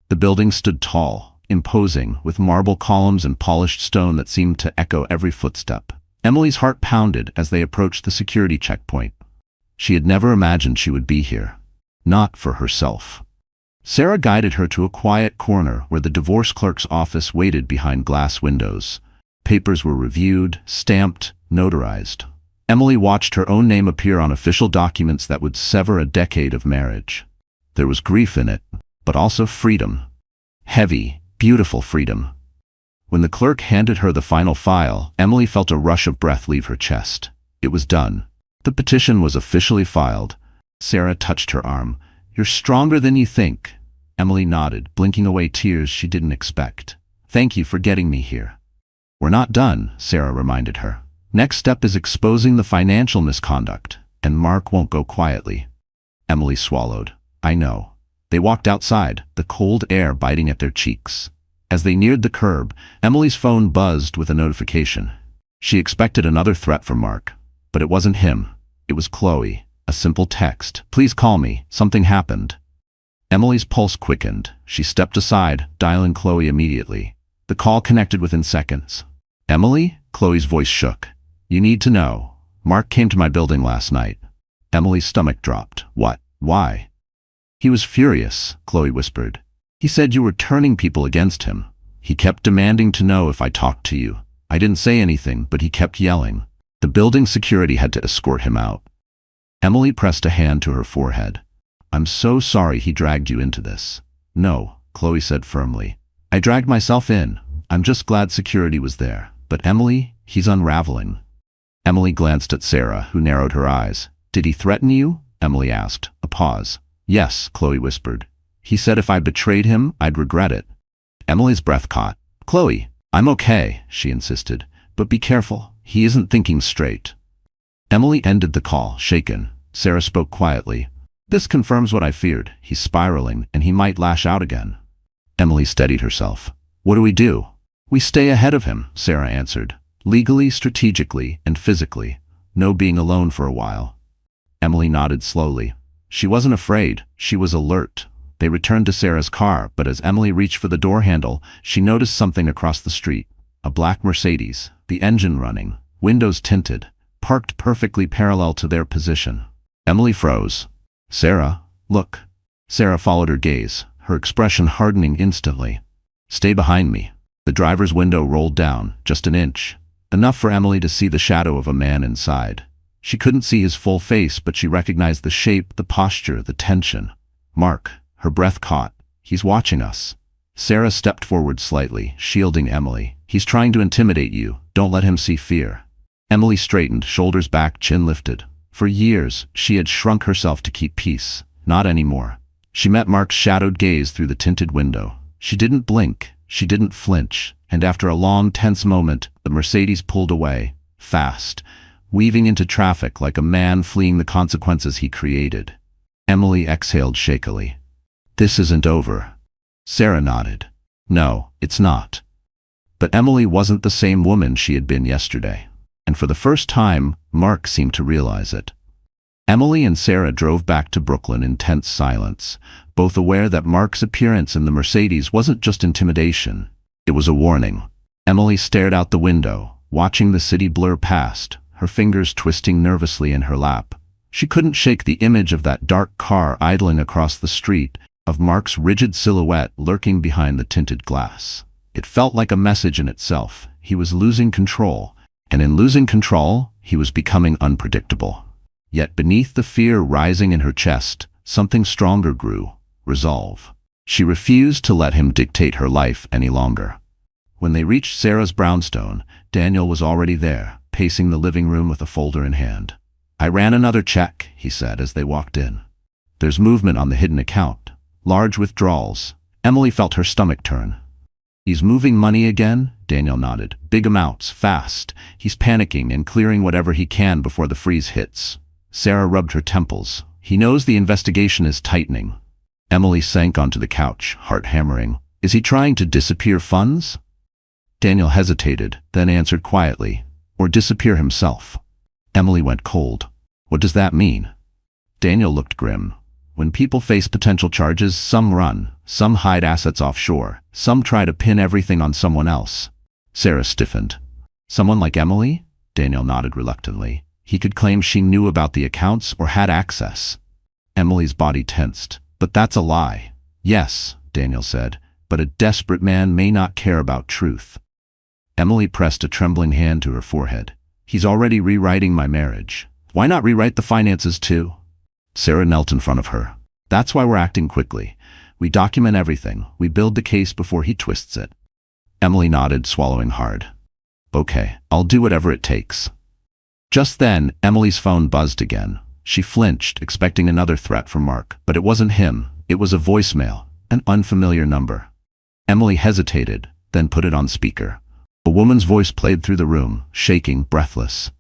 The building stood tall, imposing, with marble columns and polished stone that seemed to echo every footstep. Emily's heart pounded as they approached the security checkpoint. She had never imagined she would be here. Not for herself. Sarah guided her to a quiet corner where the divorce clerk's office waited behind glass windows. Papers were reviewed, stamped, notarized. Emily watched her own name appear on official documents that would sever a decade of marriage. There was grief in it, but also freedom. Heavy, beautiful freedom. When the clerk handed her the final file, Emily felt a rush of breath leave her chest. It was done. The petition was officially filed. Sarah touched her arm. "You're stronger than you think." Emily nodded, blinking away tears she didn't expect. "Thank you for getting me here." "We're not done," Sarah reminded her. "Next step is exposing the financial misconduct, and Mark won't go quietly." Emily swallowed. "I know." They walked outside, the cold air biting at their cheeks. As they neared the curb, Emily's phone buzzed with a notification. She expected another threat from Mark, but it wasn't him. It was Chloe. A simple text. "Please call me. Something happened." Emily's pulse quickened. She stepped aside, dialing Chloe immediately. The call connected within seconds. "Emily?" Chloe's voice shook. "You need to know. Mark came to my building last night." Emily's stomach dropped. "What? Why?" "He was furious," Chloe whispered. "He said you were turning people against him. He kept demanding to know if I talked to you. I didn't say anything, but he kept yelling. The building security had to escort him out." Emily pressed a hand to her forehead. "I'm so sorry he dragged you into this." "No," Chloe said firmly. "I dragged myself in. I'm just glad security was there. But Emily, he's unraveling." Emily glanced at Sarah, who narrowed her eyes. "Did he threaten you?" Emily asked. A pause. "Yes," Chloe whispered. "He said if I betrayed him, I'd regret it." Emily's breath caught. "Chloe, I'm okay," she insisted. "But be careful. He isn't thinking straight." Emily ended the call, shaken. Sarah spoke quietly. "This confirms what I feared. He's spiraling, and he might lash out again." Emily steadied herself. "What do we do?" "We stay ahead of him," Sarah answered. "Legally, strategically, and physically. No being alone for a while." Emily nodded slowly. She wasn't afraid. She was alert. They returned to Sarah's car, but as Emily reached for the door handle, she noticed something across the street. A black Mercedes, the engine running, windows tinted, parked perfectly parallel to their position. Emily froze. "Sarah, look." Sarah followed her gaze, her expression hardening instantly. "Stay behind me." The driver's window rolled down, just an inch, enough for Emily to see the shadow of a man inside. She couldn't see his full face, but she recognized the shape, the posture, the tension. "Mark." Her breath caught. "He's watching us." Sarah stepped forward slightly, shielding Emily. "He's trying to intimidate you. Don't let him see fear." Emily straightened, shoulders back, chin lifted. For years, she had shrunk herself to keep peace. Not anymore. She met Mark's shadowed gaze through the tinted window. She didn't blink. She didn't flinch. And after a long, tense moment, the Mercedes pulled away, fast, weaving into traffic like a man fleeing the consequences he created. Emily exhaled shakily. "This isn't over." Sarah nodded. "No, it's not." But Emily wasn't the same woman she had been yesterday. And for the first time, Mark seemed to realize it. Emily and Sarah drove back to Brooklyn in tense silence, both aware that Mark's appearance in the Mercedes wasn't just intimidation. It was a warning. Emily stared out the window, watching the city blur past, her fingers twisting nervously in her lap. She couldn't shake the image of that dark car idling across the street, of Mark's rigid silhouette lurking behind the tinted glass. It felt like a message in itself. He was losing control, and in losing control, he was becoming unpredictable. Yet beneath the fear rising in her chest, something stronger grew: resolve. She refused to let him dictate her life any longer. When they reached Sarah's brownstone, Daniel was already there, pacing the living room with a folder in hand. "I ran another check," he said as they walked in. "There's movement on the hidden account. Large withdrawals." Emily felt her stomach turn. "He's moving money again?" Daniel nodded. "Big amounts, fast. He's panicking and clearing whatever he can before the freeze hits." Sarah rubbed her temples. "He knows the investigation is tightening." Emily sank onto the couch, heart hammering. "Is he trying to disappear funds?" Daniel hesitated, then answered quietly. "Or disappear himself." Emily went cold. "What does that mean?" Daniel looked grim. "When people face potential charges, some run, some hide assets offshore, some try to pin everything on someone else." Sarah stiffened. "Someone like Emily?" Daniel nodded reluctantly. He could claim she knew about the accounts or had access. Emily's body tensed. "But that's a lie." "Yes," Daniel said, "but a desperate man may not care about truth." Emily pressed a trembling hand to her forehead. "He's already rewriting my marriage. Why not rewrite the finances too?" Sarah knelt in front of her. "That's why we're acting quickly. We document everything. We build the case before he twists it." Emily nodded, swallowing hard. "Okay, I'll do whatever it takes." Just then, Emily's phone buzzed again. She flinched, expecting another threat from Mark, but it wasn't him. It was a voicemail, an unfamiliar number. Emily hesitated, then put it on speaker. A woman's voice played through the room, shaking, breathless.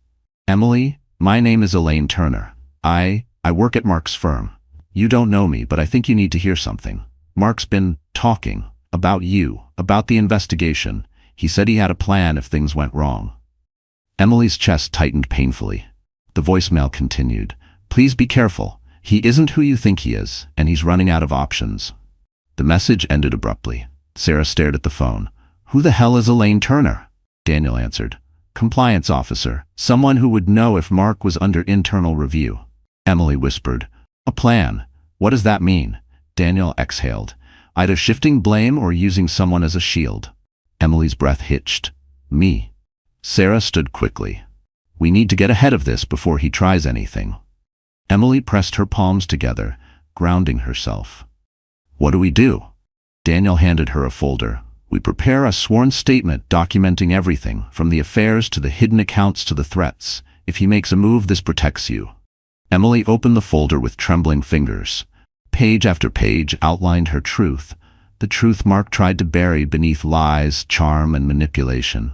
"Emily, my name is Elaine Turner. I work at Mark's firm. You don't know me, but I think you need to hear something. Mark's been talking about you, about the investigation. He said he had a plan if things went wrong." Emily's chest tightened painfully. The voicemail continued. "Please be careful. He isn't who you think he is, and he's running out of options." The message ended abruptly. Sarah stared at the phone. "Who the hell is Elaine Turner?" Daniel answered. "Compliance officer. Someone who would know if Mark was under internal review." Emily whispered. "A plan. What does that mean?" Daniel exhaled. "Either shifting blame or using someone as a shield." Emily's breath hitched. "Me." Sarah stood quickly. "We need to get ahead of this before he tries anything." Emily pressed her palms together, grounding herself. "What do we do?" Daniel handed her a folder. "We prepare a sworn statement documenting everything, from the affairs to the hidden accounts to the threats. If he makes a move, this protects you." Emily opened the folder with trembling fingers. Page after page outlined her truth, the truth Mark tried to bury beneath lies, charm, and manipulation.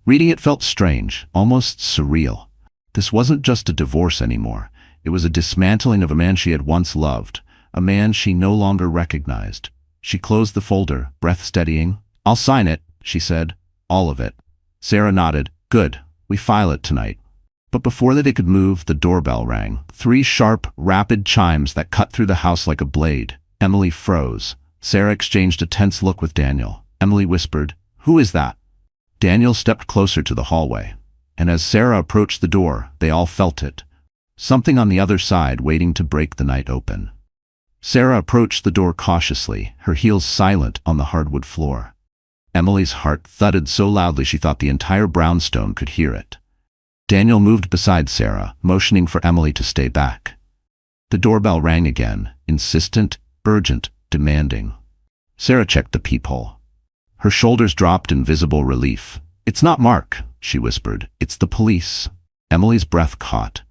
Reading it felt strange, almost surreal. This wasn't just a divorce anymore. It was a dismantling of a man she had once loved, a man she no longer recognized. She closed the folder, breath steadying. "I'll sign it," she said. "All of it." Sarah nodded. "Good. We file it tonight." But before they could move, the doorbell rang. 3 sharp, rapid chimes that cut through the house like a blade. Emily froze. Sarah exchanged a tense look with Daniel. Emily whispered, "Who is that?" Daniel stepped closer to the hallway. And as Sarah approached the door, they all felt it. Something on the other side waiting to break the night open. Sarah approached the door cautiously, her heels silent on the hardwood floor. Emily's heart thudded so loudly she thought the entire brownstone could hear it. Daniel moved beside Sarah, motioning for Emily to stay back. The doorbell rang again, insistent, urgent, demanding. Sarah checked the peephole. Her shoulders dropped in visible relief. "It's not Mark," she whispered. "It's the police." Emily's breath caught.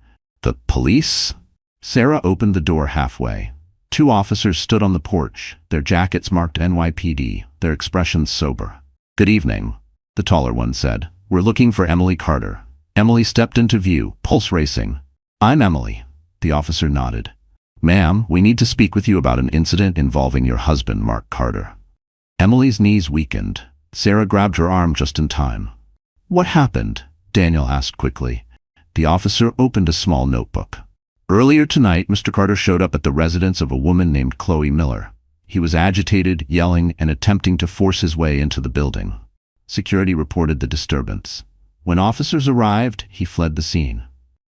"The police?" Sarah opened the door halfway. 2 officers stood on the porch, their jackets marked NYPD, their expressions sober. "Good evening," the taller one said. "We're looking for Emily Carter." Emily stepped into view, pulse racing. "I'm Emily," the officer nodded. "Ma'am, we need to speak with you about an incident involving your husband, Mark Carter." Emily's knees weakened. Sarah grabbed her arm just in time. "What happened?" Daniel asked quickly. The officer opened a small notebook. "Earlier tonight, Mr. Carter showed up at the residence of a woman named Chloe Miller. He was agitated, yelling, and attempting to force his way into the building. Security reported the disturbance. When officers arrived, he fled the scene."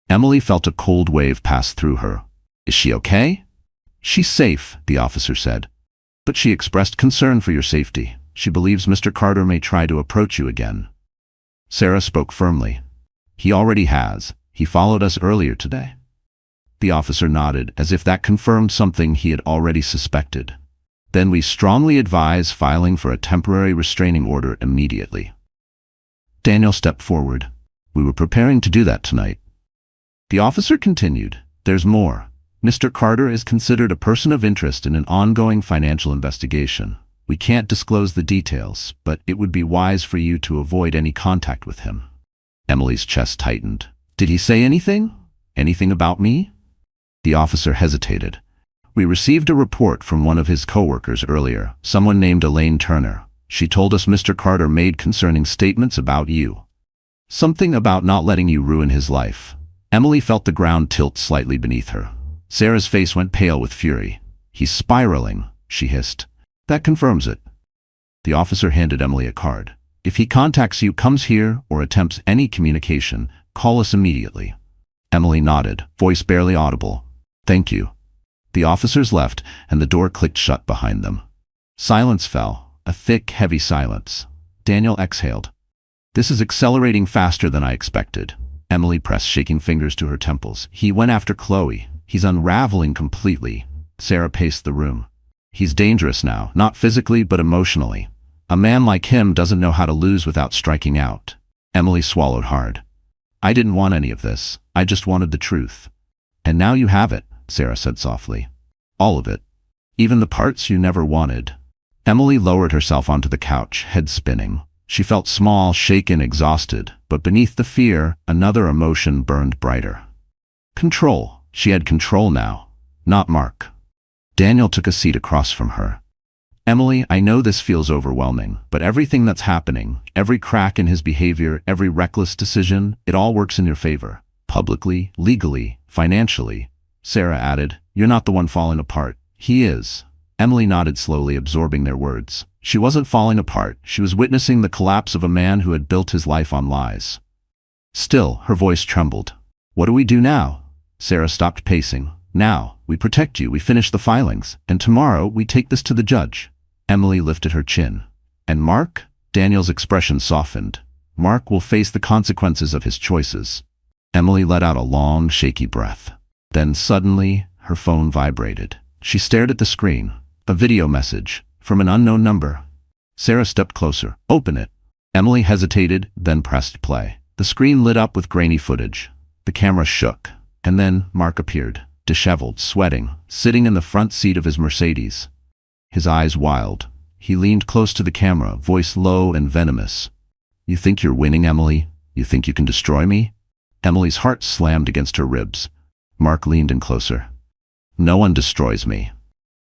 Emily felt a cold wave pass through her. "Is she okay?" "She's safe," the officer said. "But she expressed concern for your safety. She believes Mr. Carter may try to approach you again." Sarah spoke firmly. "He already has. He followed us earlier today." The officer nodded, as if that confirmed something he had already suspected. "Then we strongly advise filing for a temporary restraining order immediately." Daniel stepped forward. "We were preparing to do that tonight." The officer continued, "There's more. Mr. Carter is considered a person of interest in an ongoing financial investigation. We can't disclose the details, but it would be wise for you to avoid any contact with him." Emily's chest tightened. "Did he say anything? Anything about me?" The officer hesitated. "We received a report from one of his co-workers earlier, someone named Elaine Turner. She told us Mr. Carter made concerning statements about you. Something about not letting you ruin his life." Emily felt the ground tilt slightly beneath her. Sarah's face went pale with fury. "He's spiraling," she hissed. "That confirms it." The officer handed Emily a card. "If he contacts you, comes here, or attempts any communication, call us immediately." Emily nodded, voice barely audible. "Thank you." The officers left, and the door clicked shut behind them. Silence fell, a thick, heavy silence. Daniel exhaled. "This is accelerating faster than I expected." Emily pressed shaking fingers to her temples. "He went after Chloe. He's unraveling completely." Sarah paced the room. "He's dangerous now, not physically but emotionally. A man like him doesn't know how to lose without striking out." Emily swallowed hard. "I didn't want any of this. I just wanted the truth." And now you have it, Sarah said softly. All of it. Even the parts you never wanted. Emily lowered herself onto the couch, head spinning. She felt small, shaken, exhausted, but beneath the fear, another emotion burned brighter. Control. She had control now, not Mark. Daniel took a seat across from her. Emily, I know this feels overwhelming, but everything that's happening, every crack in his behavior, every reckless decision, it all works in your favor. Publicly, legally, financially. Sarah added, you're not the one falling apart. He is. Emily nodded slowly, absorbing their words. She wasn't falling apart. She was witnessing the collapse of a man who had built his life on lies. Still, her voice trembled. What do we do now? Sarah stopped pacing. Now, we protect you, we finish the filings, and tomorrow we take this to the judge. Emily lifted her chin. And Mark? Daniel's expression softened. Mark will face the consequences of his choices. Emily let out a long, shaky breath. Then suddenly, her phone vibrated. She stared at the screen. A video message from an unknown number. Sarah stepped closer. Open it. Emily hesitated, then pressed play. The screen lit up with grainy footage. The camera shook, and then Mark appeared, disheveled, sweating, sitting in the front seat of his Mercedes. His eyes wild. He leaned close to the camera, voice low and venomous. You think you're winning, Emily? You think you can destroy me? Emily's heart slammed against her ribs. Mark leaned in closer. No one destroys me.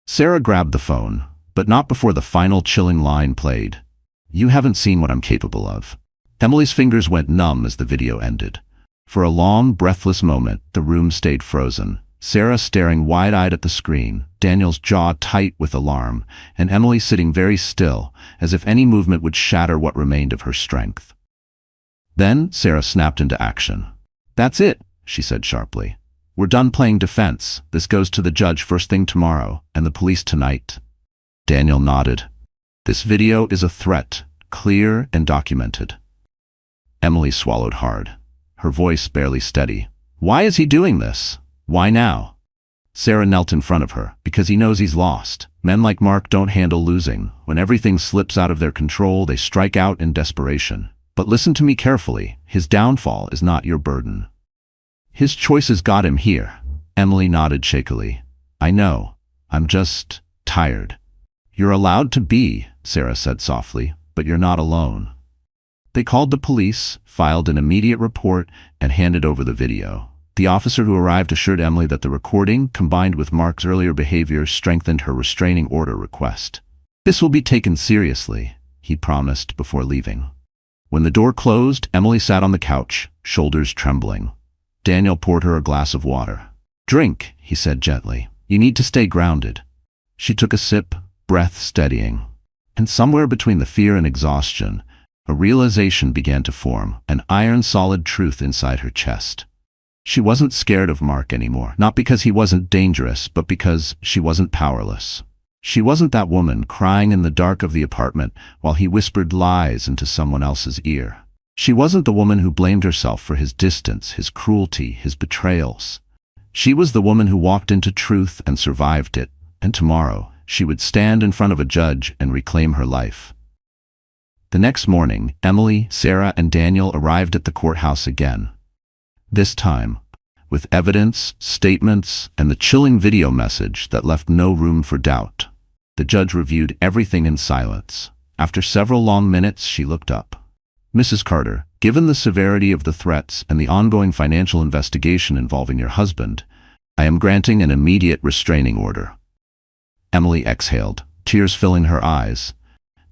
Sarah grabbed the phone, but not before the final chilling line played. You haven't seen what I'm capable of. Emily's fingers went numb as the video ended. For a long, breathless moment, the room stayed frozen. Sarah staring wide-eyed at the screen, Daniel's jaw tight with alarm, and Emily sitting very still, as if any movement would shatter what remained of her strength. Then Sarah snapped into action. That's it, she said sharply. We're done playing defense. This goes to the judge first thing tomorrow, and the police tonight. Daniel nodded. This video is a threat, clear and documented. Emily swallowed hard, her voice barely steady. Why is he doing this? Why now? Sarah knelt in front of her. Because he knows he's lost. Men like Mark don't handle losing. When everything slips out of their control, they strike out in desperation. But listen to me carefully. His downfall is not your burden. His choices got him here. Emily nodded shakily. I know. I'm just tired. You're allowed to be, Sarah said softly, but you're not alone. They called the police, filed an immediate report, and handed over the video. The officer who arrived assured Emily that the recording, combined with Mark's earlier behavior, strengthened her restraining order request. This will be taken seriously, he promised before leaving. When the door closed, Emily sat on the couch, shoulders trembling. Daniel poured her a glass of water. Drink, he said gently. You need to stay grounded. She took a sip, breath steadying. And somewhere between the fear and exhaustion, a realization began to form, an iron-solid truth inside her chest. She wasn't scared of Mark anymore, not because he wasn't dangerous, but because she wasn't powerless. She wasn't that woman crying in the dark of the apartment while he whispered lies into someone else's ear. She wasn't the woman who blamed herself for his distance, his cruelty, his betrayals. She was the woman who walked into truth and survived it, and tomorrow she would stand in front of a judge and reclaim her life. The next morning, Emily, Sarah, and Daniel arrived at the courthouse again. This time, with evidence, statements, and the chilling video message that left no room for doubt. The judge reviewed everything in silence. After several long minutes, she looked up. Mrs. Carter, given the severity of the threats and the ongoing financial investigation involving your husband, I am granting an immediate restraining order. Emily exhaled, tears filling her eyes,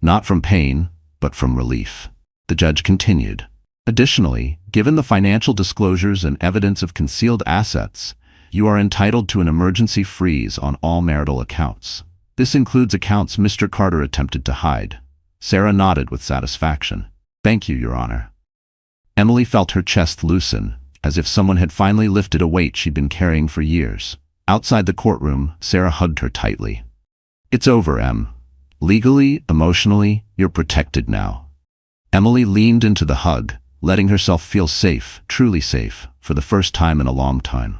not from pain, but from relief. The judge continued. Additionally, given the financial disclosures and evidence of concealed assets, you are entitled to an emergency freeze on all marital accounts. This includes accounts Mr. Carter attempted to hide. Sarah nodded with satisfaction. Thank you, Your Honor. Emily felt her chest loosen, as if someone had finally lifted a weight she'd been carrying for years. Outside the courtroom, Sarah hugged her tightly. It's over, Em. Legally, emotionally, you're protected now. Emily leaned into the hug, letting herself feel safe, truly safe, for the first time in a long time.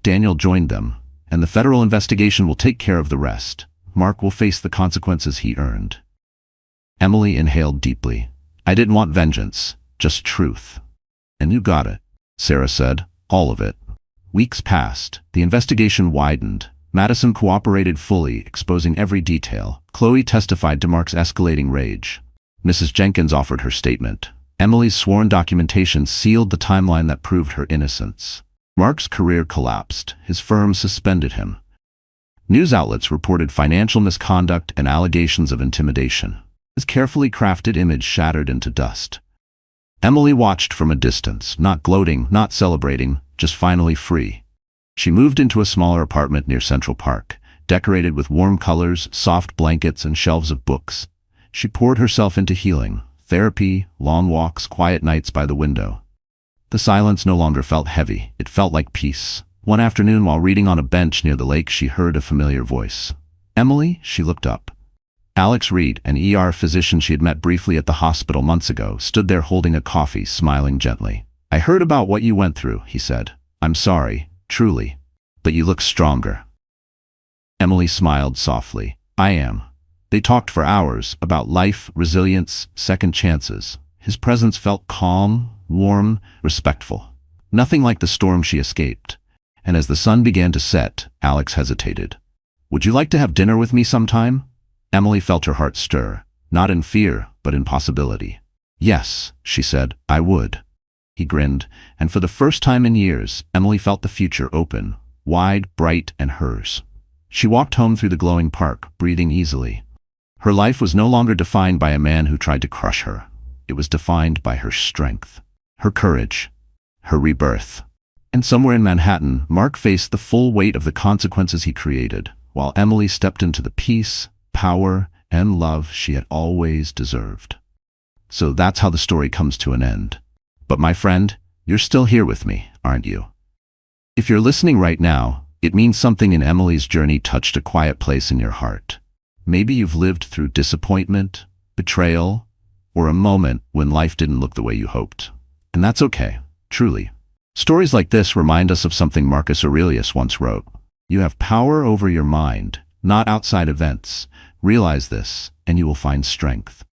Daniel joined them, and the federal investigation will take care of the rest. Mark will face the consequences he earned. Emily inhaled deeply. I didn't want vengeance, just truth. And you got it, Sarah said, all of it. Weeks passed. The investigation widened. Madison cooperated fully, exposing every detail. Chloe testified to Mark's escalating rage. Mrs. Jenkins offered her statement. Emily's sworn documentation sealed the timeline that proved her innocence. Mark's career collapsed. His firm suspended him. News outlets reported financial misconduct and allegations of intimidation. His carefully crafted image shattered into dust. Emily watched from a distance, not gloating, not celebrating, just finally free. She moved into a smaller apartment near Central Park, decorated with warm colors, soft blankets, and shelves of books. She poured herself into healing, therapy, long walks, quiet nights by the window. The silence no longer felt heavy. It felt like peace. One afternoon, while reading on a bench near the lake, she heard a familiar voice. "Emily?" She looked up. Alex Reed, an ER physician she had met briefly at the hospital months ago, stood there holding a coffee, smiling gently. "I heard about what you went through," he said. "I'm sorry, truly. But you look stronger." Emily smiled softly. "I am." They talked for hours about life, resilience, second chances. His presence felt calm, warm, respectful. Nothing like the storm she escaped. And as the sun began to set, Alex hesitated. "Would you like to have dinner with me sometime?" Emily felt her heart stir, not in fear, but in possibility. "Yes," she said, "I would." He grinned, and for the first time in years, Emily felt the future open, wide, bright, and hers. She walked home through the glowing park, breathing easily. Her life was no longer defined by a man who tried to crush her. It was defined by her strength, her courage, her rebirth. And somewhere in Manhattan, Mark faced the full weight of the consequences he created, while Emily stepped into the peace, power, and love she had always deserved. So that's how the story comes to an end. But my friend, you're still here with me, aren't you? If you're listening right now, it means something in Emily's journey touched a quiet place in your heart. Maybe you've lived through disappointment, betrayal, or a moment when life didn't look the way you hoped. And that's okay, truly. Stories like this remind us of something Marcus Aurelius once wrote. You have power over your mind, not outside events. Realize this, and you will find strength.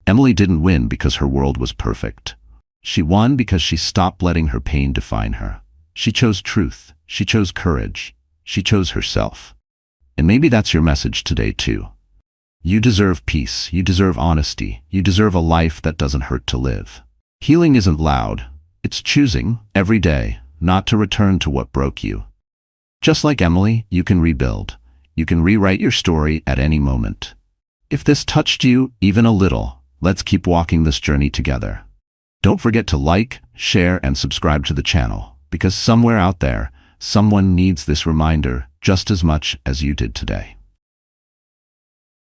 Emily didn't win because her world was perfect. She won because she stopped letting her pain define her. She chose truth. She chose courage. She chose herself. And maybe that's your message today too. You deserve peace. You deserve honesty. You deserve a life that doesn't hurt to live. Healing isn't loud. It's choosing, every day, not to return to what broke you. Just like Emily, you can rebuild. You can rewrite your story at any moment. If this touched you, even a little, let's keep walking this journey together. Don't forget to like, share, and subscribe to the channel, because somewhere out there, someone needs this reminder just as much as you did today.